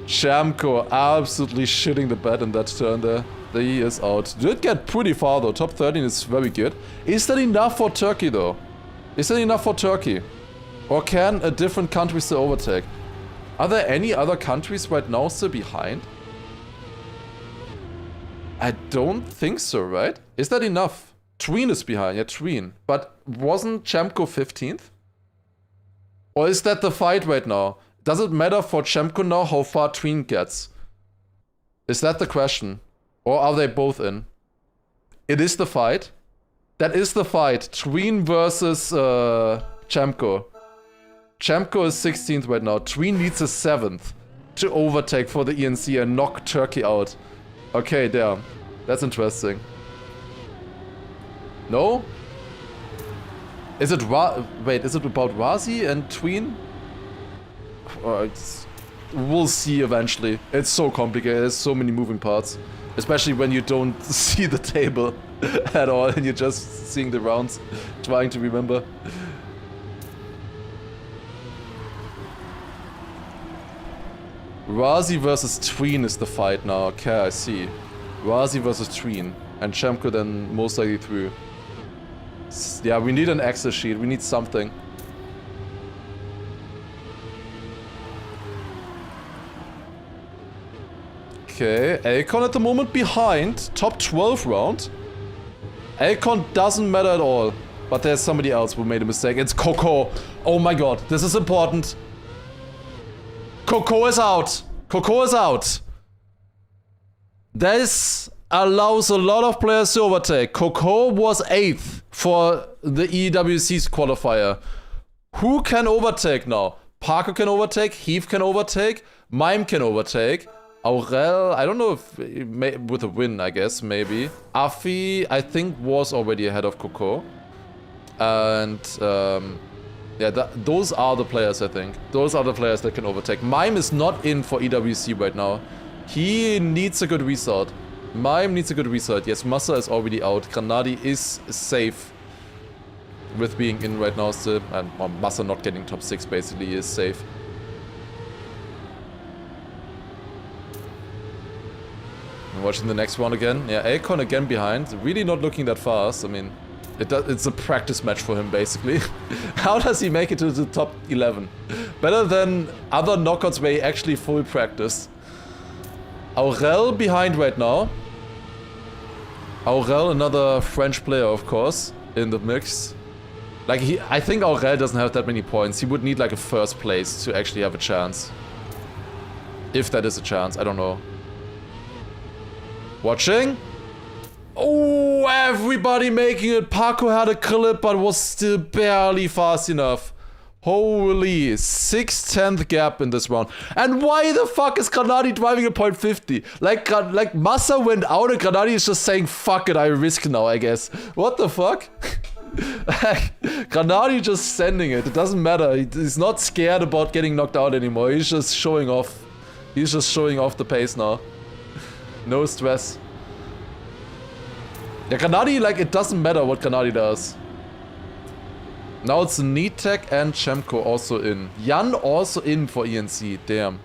Chamko absolutely shitting the bed in that turn there. He is out. Did get pretty far though. Top 13 is very good. Is that enough for Turkey though? Is that enough for Turkey? Or can a different country still overtake? Are there any other countries right now still behind? I don't think so, right? Is that enough? Tween is behind, yeah, Tween. But wasn't Chamko 15th? Or is that the fight right now? Does it matter for Chamko now how far Tween gets? Is that the question? Or are they both in? It is the fight. That is the fight. Tween versus Chamko. Chamko is 16th right now. Tween needs a 7th to overtake for the ENC and knock Turkey out. Okay, damn. That's interesting. No? Is it wait, is it about Razi and Tween? We'll see eventually. It's so complicated. There's so many moving parts. Especially when you don't see the table at all and you're just seeing the rounds, trying to remember. Razi versus Tween is the fight now. Okay, I see. Razi versus Tween. And Chamko then most likely through. Yeah, we need an Excel sheet. We need something. Okay, Alcon at the moment behind. Top 12 round. Alcon doesn't matter at all. But there's somebody else who made a mistake. It's Coco. Oh my god, this is important. Coco is out. Coco is out. This allows a lot of players to overtake. Coco was 8th for the EWC's qualifier. Who can overtake now? Parker can overtake. Heath can overtake. Mime can overtake. Aurel, I don't know if with a win, I guess, maybe. Affi, I think, was already ahead of Coco. And yeah, those are the players, I think. Those are the players that can overtake. Mime is not in for EWC right now. He needs a good result. Mime needs a good result. Yes, Massa is already out. Granadi is safe. with being in right now still. And Massa not getting top 6 basically is safe. And watching the next one again. Yeah, Akon again behind. Really not looking that fast. I mean, it's a practice match for him basically. How does he make it to the top 11? Better than other knockouts where he actually full practiced. Aurel behind right now. Aurel, another French player, of course, in the mix. Like, I think Aurel doesn't have that many points. He would need, like, a first place to actually have a chance. If that is a chance, I don't know. Watching. Oh, everybody making it. Paco had a clip, but was still barely fast enough. Holy, 6/10 gap in this round. And why the fuck is Granadi driving a .50? Like Massa went out and Granadi is just saying, fuck it, I risk now, I guess. What the fuck? Granadi just sending it. It doesn't matter. He's not scared about getting knocked out anymore. He's just showing off. He's just showing off the pace now. No stress. Yeah, Granadi, like, it doesn't matter what Granadi does. Now it's Nitek and Chemko also in. Jan also in for ENC, damn.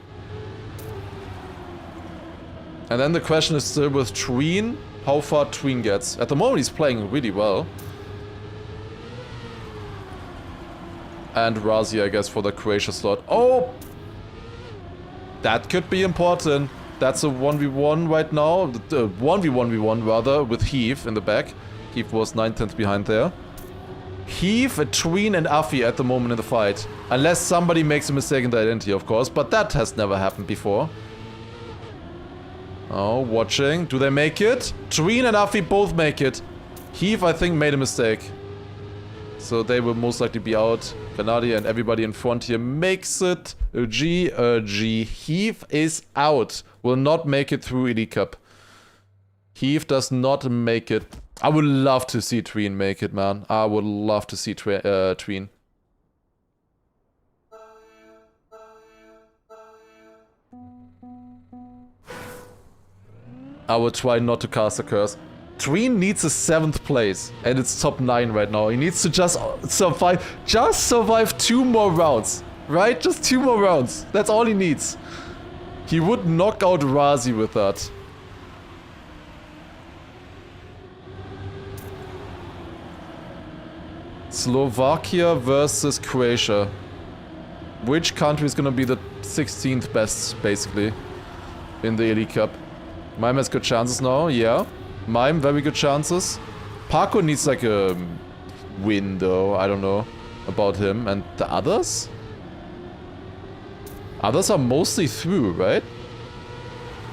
And then the question is still with Tween, how far Tween gets. At the moment he's playing really well. And Razi, I guess, for the Croatia slot. Oh! That could be important. That's a 1v1 right now. 1v1v1 rather, with Heath in the back. Heath was 9/10 behind there. Heath, Tween and Afi at the moment in the fight. Unless somebody makes a mistake in the identity, of course. But that has never happened before. Oh, watching. Do they make it? Tween and Afi both make it. Heath, I think, made a mistake. So they will most likely be out. Granadi and everybody in front here makes it. G. Heath is out. Will not make it through Elite Cup. Heath does not make it. I would love to see Tween make it, man. I would love to see Tween. I will try not to cast a curse. Tween needs a 7th place, and it's top 9 right now. He needs to just survive 2 more rounds, right? Just 2 more rounds. That's all he needs. He would knock out Razi with that. Slovakia versus Croatia. Which country is gonna be the 16th best, basically, in the Elite Cup? Mime has good chances now, yeah. Mime, very good chances. Paco needs like a win, though. I don't know about him. And the others? Others are mostly through, right?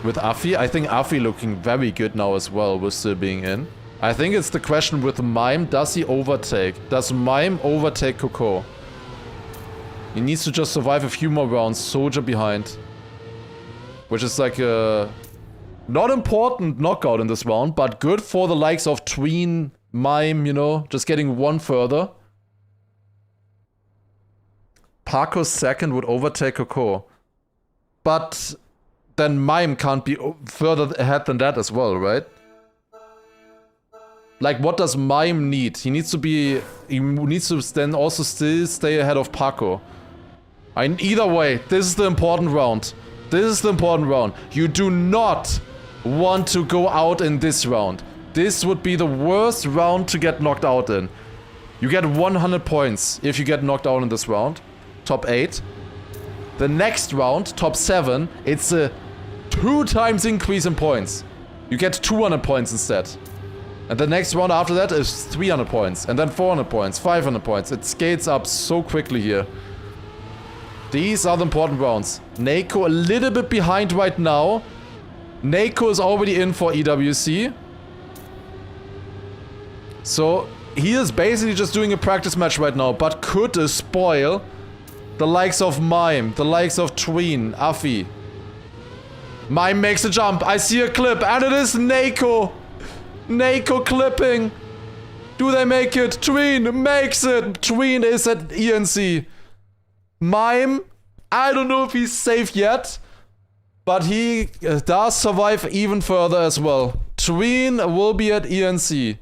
With Afi, I think Afi looking very good now as well, with still being in. I think it's the question with Mime, does he overtake? Does Mime overtake Coco? He needs to just survive a few more rounds, Soldier behind. Which is like a not important knockout in this round, but good for the likes of Tween, Mime, you know, just getting one further. Paco's second would overtake Coco. But then Mime can't be further ahead than that as well, right? Like, what does Mime need? He needs to be... He needs to then also still stay ahead of Paco. Either way, this is the important round. This is the important round. You do not want to go out in this round. This would be the worst round to get knocked out in. You get 100 points if you get knocked out in this round. Top 8. The next round, top 7, it's a 2 times increase in points. You get 200 points instead. And the next round after that is 300 points. And then 400 points, 500 points. It skates up so quickly here. These are the important rounds. Nako a little bit behind right now. Nako is already in for EWC. So he is basically just doing a practice match right now. But could spoil the likes of Mime, the likes of Tween, Afi. Mime makes a jump. I see a clip. And it is Nako. Nako clipping. Do they make it? Tween makes it. Tween is at ENC. Mime, I don't know if he's safe yet, but he does survive even further as well. Tween will be at ENC.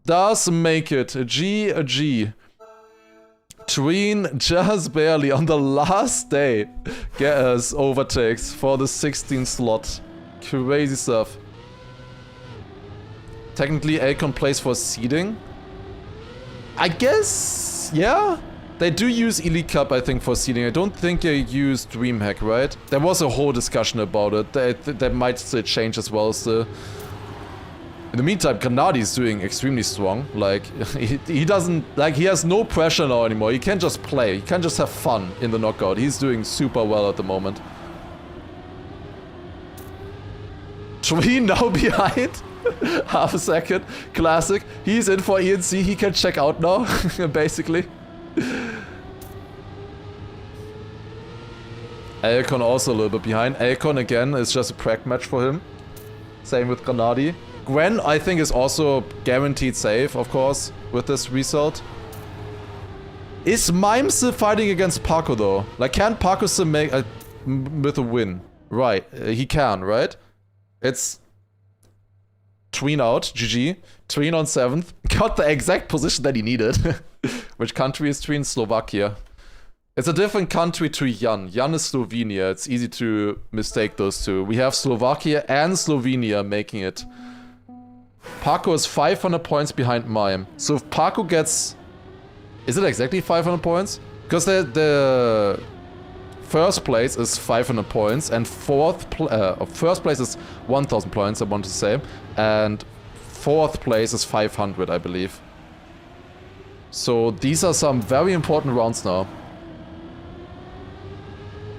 does make it. GG. Tween just barely on the last day gets overtakes for the 16th slot. Crazy stuff. Technically, Akon plays for seeding. I guess, yeah. They do use Elite Cup, I think, for seeding. I don't think they use DreamHack, right? There was a whole discussion about it. That might still change as well still. In the meantime, Granadi is doing extremely strong. Like, he doesn't... Like, he has no pressure now anymore. He can't just play. He can't just have fun in the knockout. He's doing super well at the moment. Tree now behind. Half a second. Classic. He's in for ENC. He can check out now, basically. Alcon also a little bit behind. Alcon, again, is just a prag match for him. Same with Granadi. Gwen, I think, is also guaranteed safe, of course, with this result. Is Mime still fighting against Paco, though? Like, can Paco still make a... with a win? Right, he can, right? It's... Tween out, GG. Tween on 7th. Got the exact position that he needed. Which country is Tween? Slovakia. It's a different country to Jan. Jan is Slovenia. It's easy to mistake those two. We have Slovakia and Slovenia making it. Paco is 500 points behind Mime. So if Paco gets... Is it exactly 500 points? Because the first place is 500 points and first place is 1000 points, I want to say. And fourth place is 500, I believe. So these are some very important rounds now.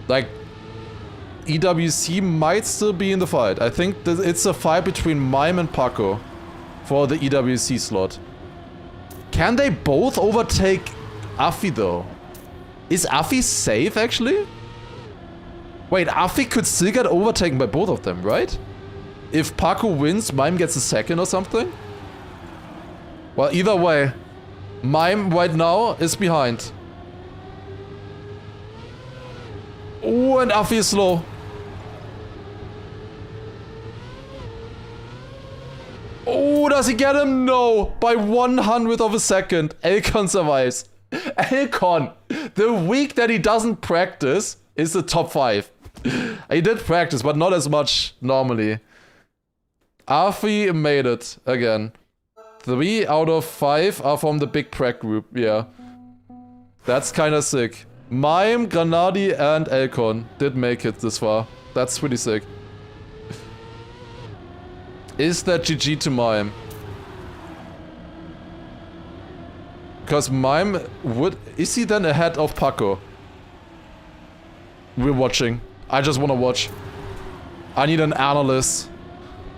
Like, EWC might still be in the fight. I think it's a fight between Mime and Paco for the EWC slot. Can they both overtake Afi though? Is Afi safe actually? Wait, Afi could still get overtaken by both of them, right? If Paco wins, Mime gets a second or something? Well, either way, Mime right now is behind. Oh, and Afi is slow. Oh, does he get him? No. By 100th of a second. Alcon survives. Alcon, the week that he doesn't practice, is the top 5. He did practice, but not as much normally. Afi made it again. 3 out of 5 are from the big prac group. Yeah. That's kinda sick. Mime, Granadi, and Alcon did make it this far. That's pretty sick. Is that GG to Mime? Because Mime would... Is he then ahead of Paco? We're watching. I just want to watch. I need an analyst.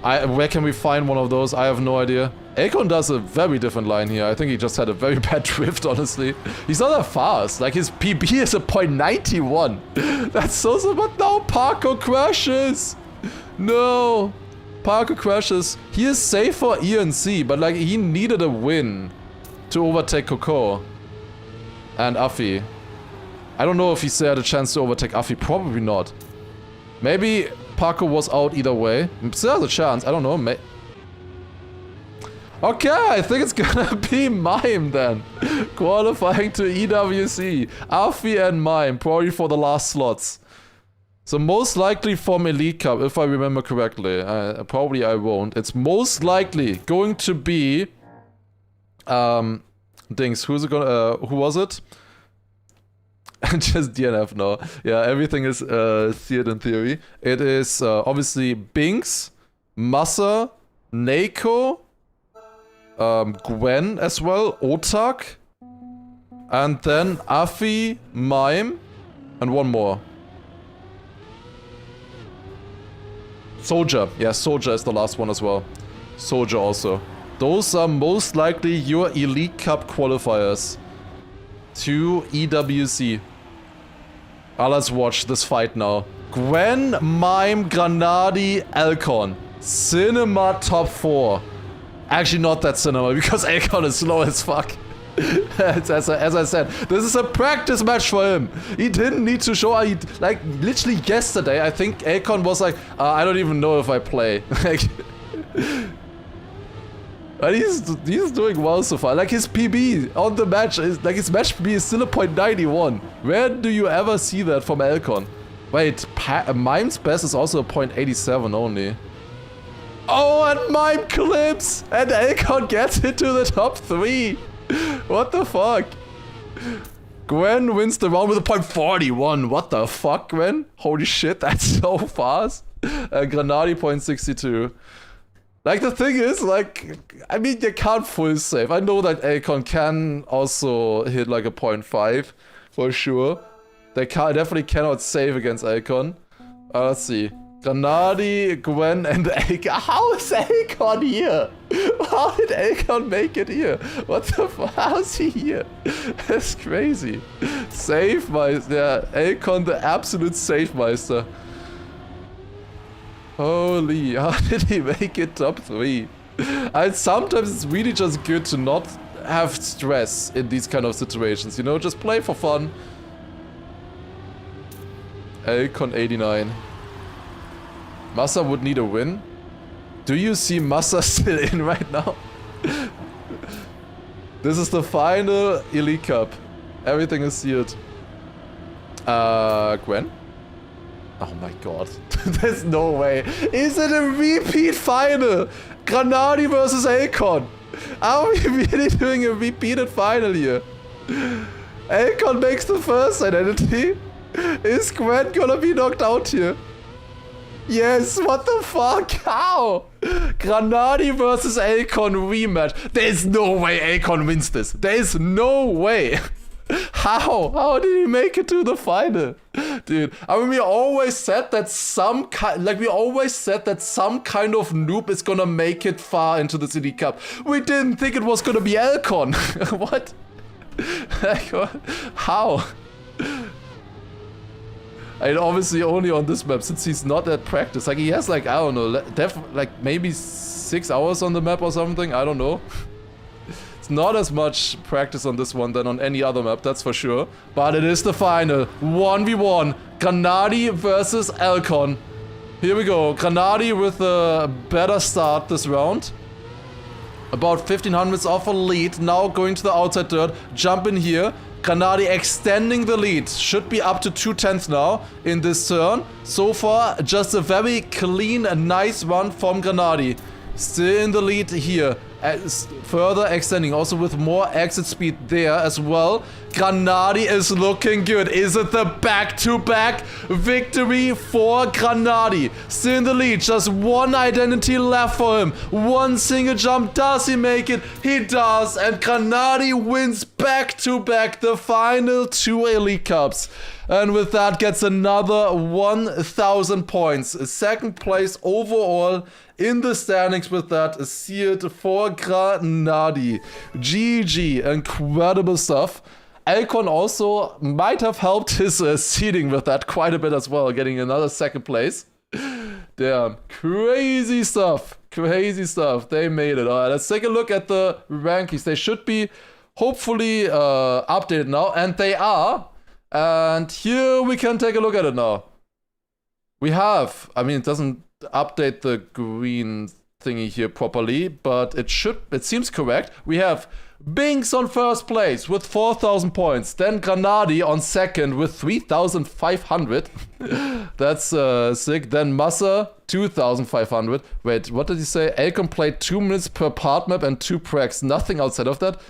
Where can we find one of those? I have no idea. Akon does a very different line here. I think he just had a very bad drift, honestly. He's not that fast. Like, his PB is a .91. That's so sad. But now Paco crashes. No. Paco crashes. He is safe for ENC, but like, he needed a win to overtake Coco and Afi. I don't know if he still had a chance to overtake Afi. Probably not. Maybe Paco was out either way. Still has a chance. I don't know. Okay, I think it's gonna be Mime then. Qualifying to EWC. Afi and Mime, probably for the last slots. So most likely from Elite Cup, if I remember correctly. Probably I won't. It's most likely going to be... Dings, who's it gonna... who was it? Just DNF now. Yeah, everything is sealed in theory. It is obviously Binks, Massa, Neiko, Gwen as well, Otak, and then Afi, Mime, and one more. Soldier. Yeah, Soldier is the last one as well. Soldier also. Those are most likely your Elite Cup qualifiers to EWC. Let's watch this fight now. Gwen, Mime, Granadi, Alcon. Cinema top 4. Actually not that cinema, because Alcon is slow as fuck. As I said, this is a practice match for him. He didn't need to show... like, literally yesterday, I think Alcon was like, I don't even know if I play. Like... And he's doing well so far. Like his PB on the match is like his match PB is still a .91. Where do you ever see that from Elcon? Wait, Mime's best is also a .87 only. Oh, and Mime clips! And Elcon gets into the top 3! What the fuck? Gwen wins the round with a .41. What the fuck, Gwen? Holy shit, that's so fast. Granadi .62. Like, the thing is, like, I mean, you can't full save. I know that Elcon can also hit like a .5, for sure. They definitely cannot save against Elcon. Let's see. Granadi, Gwen, and Elcon. How is Elcon here? How did Elcon make it here? What the fuck? How's he here? That's crazy. Save Meister. Yeah, Elcon, the absolute save Meister. Holy, how did he make it top 3? And sometimes it's really just good to not have stress in these kind of situations, you know? Just play for fun. Elcon 89. Massa would need a win. Do you see Massa still in right now? This is the final Elite Cup. Everything is sealed. Gwen? Oh my god. There's no way. Is it a repeat final? Granadi versus Elcon. Are we really doing a repeated final here? Elcon makes the first identity. Is Gwen gonna be knocked out here? Yes, what the fuck? How? Granadi versus Elcon rematch. There's no way Elcon wins this. There's no way. How? How did he make it to the final? Dude, I mean, we always said that some kind of noob is gonna make it far into the City Cup. We didn't think it was gonna be Elcon. What? Like, what? How? And obviously only on this map, since he's not at practice. Like, he has, like, I don't know, like maybe 6 hours on the map or something. I don't know. It's not as much practice on this one than on any other map, that's for sure. But it is the final. 1v1. Granadi versus Elcon. Here we go. Granadi with a better start this round. About 1500s off a lead. Now going to the outside dirt. Jump in here. Granadi extending the lead. Should be up to 2/10 now in this turn. So far, just a very clean and nice run from Granadi. Still in the lead here. Further extending, also with more exit speed there as well. Granadi is looking good. Is it the back-to-back victory for Granadi? Still in the lead, just one identity left for him. One single jump, does he make it? He does, and Granadi wins back-to-back the final 2 Elite Cups. And with that gets another 1000 points. Second place overall in the standings with that sealed for Granadi. GG, incredible stuff. Elcon also might have helped his seeding with that quite a bit as well, getting another second place. Damn, crazy stuff. Crazy stuff. They made it. Alright, let's take a look at the rankings. They should be hopefully updated now, and they are. And here we can take a look at it now. We have, I mean, it doesn't update the green thingy here properly, but it seems correct. We have Binks on first place with 4,000 points. Then Granadi on second with 3,500. That's sick. Then Massa, 2,500. Wait, what did he say? Elcon played 2 minutes per part map and 2 pracs. Nothing outside of that.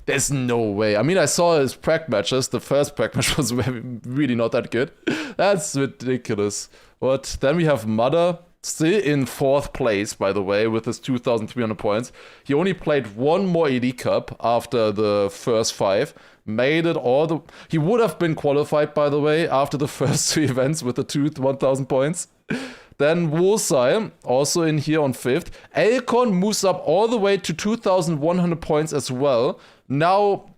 There's no way. I mean, I saw his prac matches. The first prac match was really not that good. That's ridiculous. What? Then we have Mudder, still in 4th place, by the way, with his 2,300 points. He only played 1 more Elite Cup after the first 5. Made it all the... He would have been qualified, by the way, after the first 3 events with the 1,000 points. Then Wosai, also in here on 5th. Elcon moves up all the way to 2,100 points as well. Now,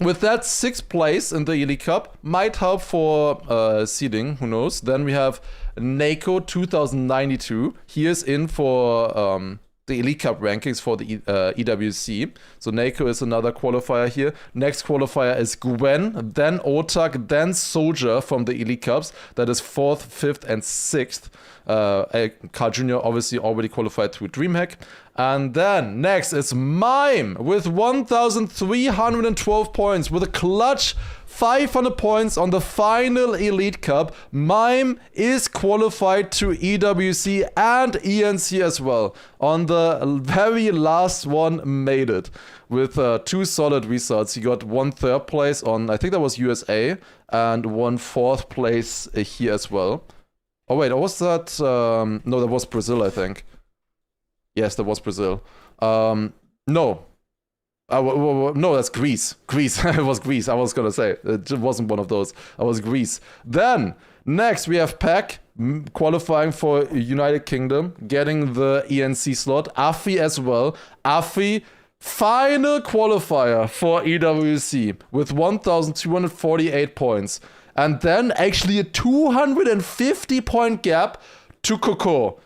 with that 6th place in the Elite Cup, might help for seeding, who knows. Then we have Nako, 2,092. He is in for the Elite Cup rankings for the EWC. So Nako is another qualifier here. Next qualifier is Gwen, then Otak, then Soldier from the Elite Cups. That is 4th, 5th, and 6th. Carl Jr. obviously already qualified through DreamHack. And then next is Mime with 1,312 points with a clutch 500 points on the final Elite Cup. Mime is qualified to EWC and ENC as well. On the very last one, made it with 2 solid results. He got 1 third place on, I think that was USA, and 1 fourth place here as well. Oh wait, was that? No, that was Brazil, I think. Yes, that was Brazil. No. No, that's Greece. Greece. It was Greece. I was gonna say. It wasn't one of those. I was Greece. Then, next we have Pac qualifying for United Kingdom, getting the ENC slot. Afi as well. Afi, final qualifier for EWC with 1,248 points. And then actually a 250 point gap to Coco,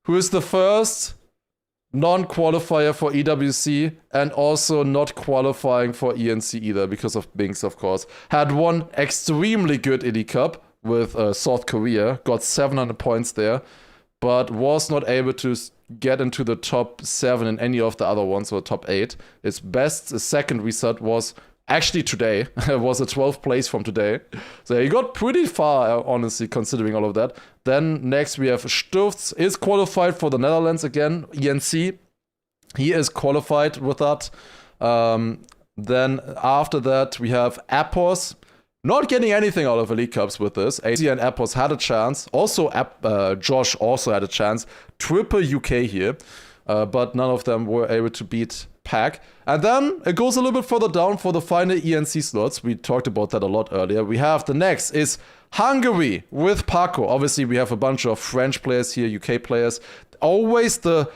who is the first non-qualifier for EWC and also not qualifying for ENC either because of Binks, of course. Had one extremely good Elite Cup with South Korea, got 700 points there, but was not able to get into the top 7 in any of the other ones, or top 8. His best second result was actually today. It was a 12th place from today. So he got pretty far, honestly, considering all of that. Then next we have Sturz, is qualified for the Netherlands again, ENC. He is qualified with that. Then after that we have Appos, not getting anything out of Elite Cups with this. AC and Appos had a chance. Also, Josh also had a chance. Triple UK here. But none of them were able to beat Pac. And then it goes a little bit further down for the final ENC slots. We talked about that a lot earlier. We have the next is Hungary with Paco. Obviously, we have a bunch of French players here, UK players. Always the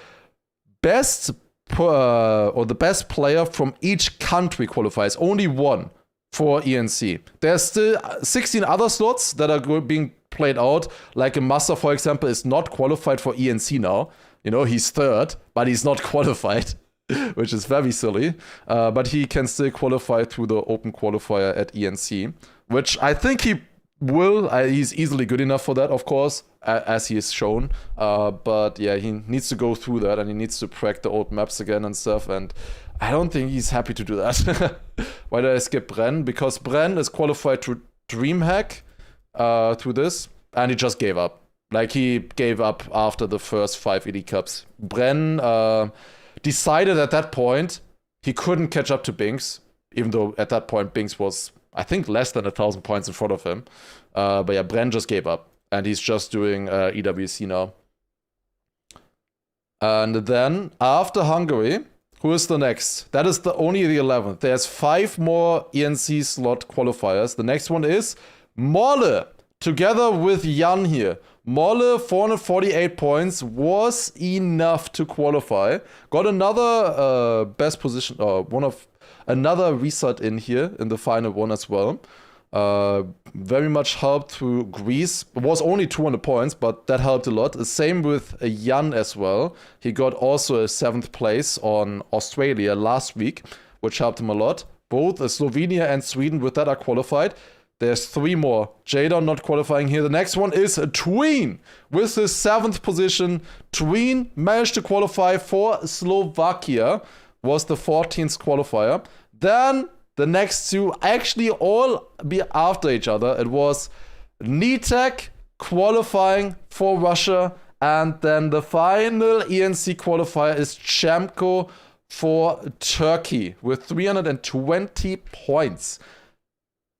best or the best player from each country qualifies. Only one for ENC. There's still 16 other slots that are being played out. Like a Massa, for example, is not qualified for ENC now. You know, he's third, but he's not qualified, which is very silly. But he can still qualify through the open qualifier at ENC, which I think he will. He's easily good enough for that, of course, as he has shown. But yeah, he needs to go through that, and he needs to crack the old maps again and stuff. And I don't think he's happy to do that. Why did I skip Bren? Because Bren is qualified to DreamHack through this, and he just gave up. Like, he gave up after the first 5 Elite Cups. Bren decided at that point he couldn't catch up to Binks, even though at that point Binks was, I think, less than 1,000 points in front of him. But yeah, Bren just gave up, and he's just doing EWC now. And then, after Hungary, who is the next? That is only the 11th. There's 5 more ENC slot qualifiers. The next one is Molle, together with Jan here. Molle, 448 points, was enough to qualify. Got another best position, another result in here, in the final one as well. Very much helped through Greece. It was only 200 points, but that helped a lot. The same with Jan as well. He got also a 7th place on Australia last week, which helped him a lot. Both Slovenia and Sweden with that are qualified. There's 3 more. Jadon not qualifying here. The next one is Tween with his 7th position. Tween managed to qualify for Slovakia. Was the 14th qualifier. Then the next 2 actually all be after each other. It was Nitek qualifying for Russia. And then the final ENC qualifier is Chemko for Turkey with 320 points.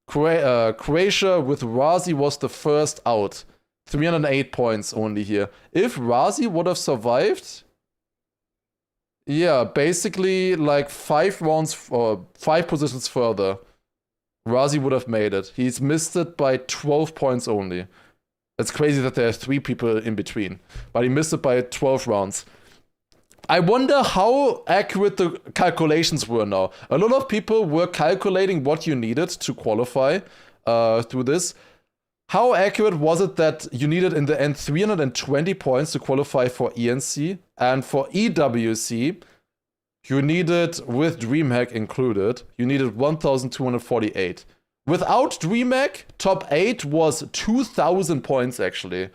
Croatia with Razi was the first out. 308 points only here. If Razi would have survived, yeah, basically like 5 rounds or 5 positions further, Razi would have made it. He's missed it by 12 points only. It's crazy that there are 3 people in between, but he missed it by 12 rounds. I wonder how accurate the calculations were now. A lot of people were calculating what you needed to qualify through this. How accurate was it that you needed in the end 320 points to qualify for ENC? And for EWC, you needed, with DreamHack included, you needed 1,248. Without DreamHack, top 8 was 2,000 points actually.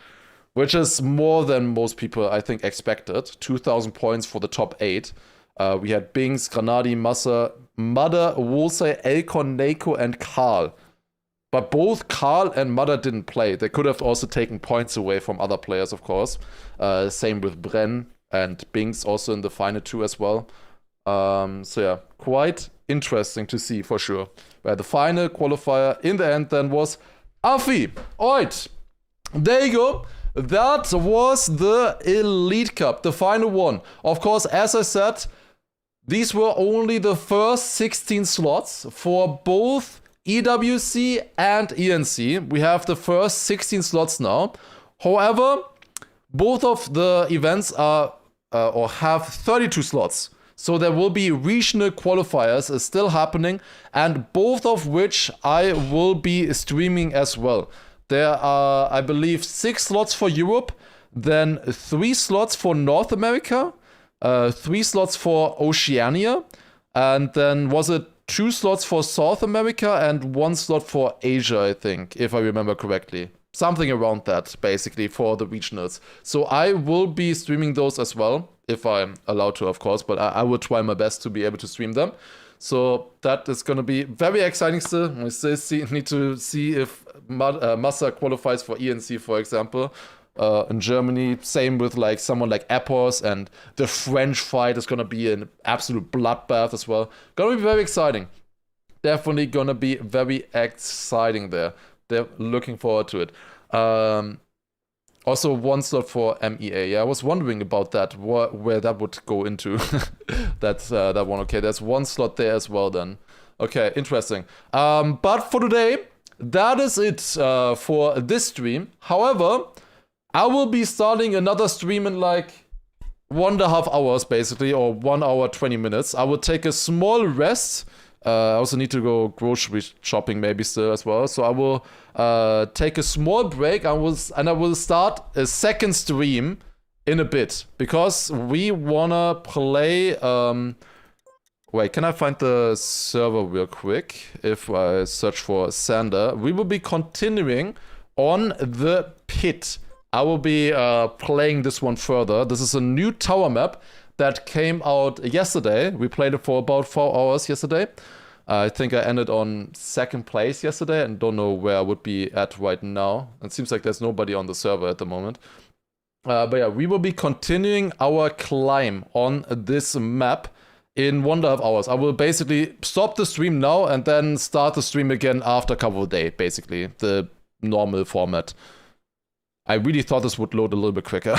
which is more than most people, I think, expected. 2,000 points for the top 8. We had Bings, Granadi, Massa, Mudder, Woolsey, Elkon, Nako, and Karl. But both Karl and Mudder didn't play. They could have also taken points away from other players, of course. Same with Bren and Bings also in the final 2 as well. So yeah, quite interesting to see for sure. Where the final qualifier in the end then was Afi. Alright, there you go. That was the Elite Cup, the final one. Of course, as I said, these were only the first 16 slots for both EWC and ENC. We have the first 16 slots now. However, both of the events are or have 32 slots. So there will be regional qualifiers still happening, and both of which I will be streaming as well. There are, I believe, 6 slots for Europe, then 3 slots for North America, 3 slots for Oceania, and then was it 2 slots for South America and 1 slot for Asia, I think, if I remember correctly. Something around that, basically, for the regionals. So I will be streaming those as well, if I'm allowed to, of course, but I will try my best to be able to stream them. So that is going to be very exciting still. I still need to see if Massa qualifies for ENC, for example. In Germany, same with like someone like Epos, and the French fight is going to be an absolute bloodbath as well. Going to be very exciting. Definitely going to be very exciting there. They're looking forward to it. Also, 1 slot for MEA. Yeah, I was wondering about that, where that would go into. That's that one. Okay, there's 1 slot there as well then. Okay, interesting. But for today, that is it for this stream. However, I will be starting another stream in like 1.5 hours, basically, or 1 hour, 20 minutes. I will take a small rest. I also need to go grocery shopping maybe still as well. So I will take a small break. I will start a second stream in a bit, because we wanna play. Wait, can I find the server real quick? If I search for Sander, we will be continuing on the pit. I will be playing this one further. This is a new tower map that came out yesterday. We played it for about 4 hours yesterday. I think I ended on 2nd place yesterday and don't know where I would be at right now. It seems like there's nobody on the server at the moment. But yeah, we will be continuing our climb on this map in 1.5 hours. I will basically stop the stream now and then start the stream again after cover day, basically. The normal format. I really thought this would load a little bit quicker.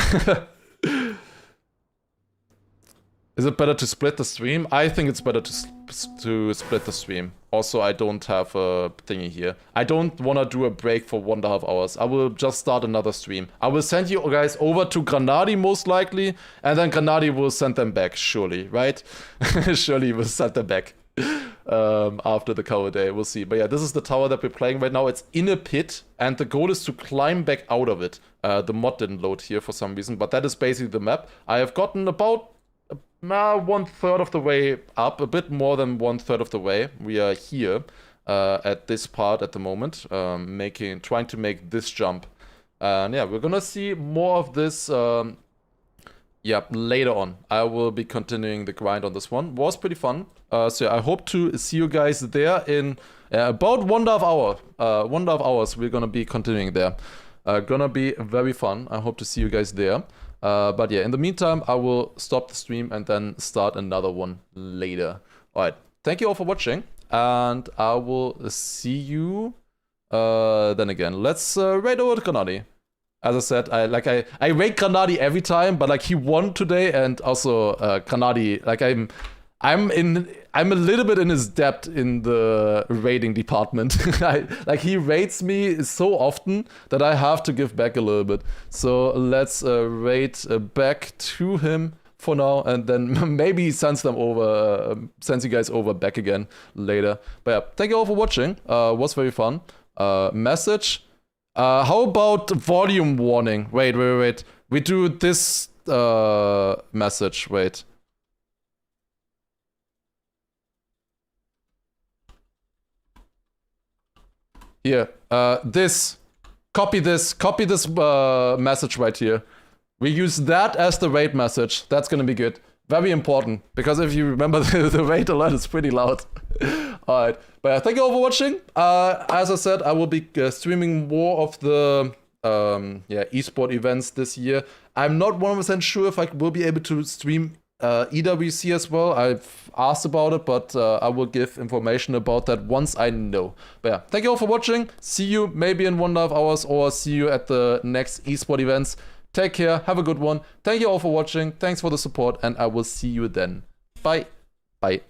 Is it better to split the stream? I think it's better to split the stream. Also, I don't have a thingy here. I don't want to do a break for 1.5 hours. I will just start another stream. I will send you guys over to Granadi most likely, and then Granadi will send them back, surely, right? Surely we'll send them back after the cover day. We'll see. But yeah, this is the tower that we're playing right now. It's in a pit, and the goal is to climb back out of it. The mod didn't load here for some reason, but that is basically the map. I have gotten about 1/3 of the way up, a bit more than 1/3 of the way. We are here at this part at the moment, trying to make this jump. And yeah, we're gonna see more of this later on. I will be continuing the grind on this one. Was pretty fun. So yeah, I hope to see you guys there in about 1.5 hour. 1.5 hours we're gonna be continuing there. Gonna be very fun. I hope to see you guys there. But yeah, in the meantime, I will stop the stream and then start another one later. Alright, thank you all for watching, and I will see you then again. Let's raid over to Granadi. As I said, I rate Granadi every time, but like he won today, and also Granadi, like I'm a little bit in his debt in the rating department. Like he rates me so often that I have to give back a little bit. So let's rate back to him for now, and then maybe he sends you guys over back again later. But yeah, thank you all for watching. Was very fun. Message. How about volume warning? Wait. We do this message. Wait. Here, this Copy this message right here. We use that as the raid message. That's gonna be good. Very important, because if you remember, the raid alert is pretty loud. Alright, but yeah, thank you all for watching. As I said, I will be streaming more of the esport events this year. I'm not 100% sure if I will be able to stream EWC as well. I've asked about it, but I will give information about that once I know. But yeah, thank you all for watching. See you maybe in 1.5 hours, or see you at the next esport events. Take care, have a good one. Thank you all for watching. Thanks for the support, and I will see you then. Bye. Bye.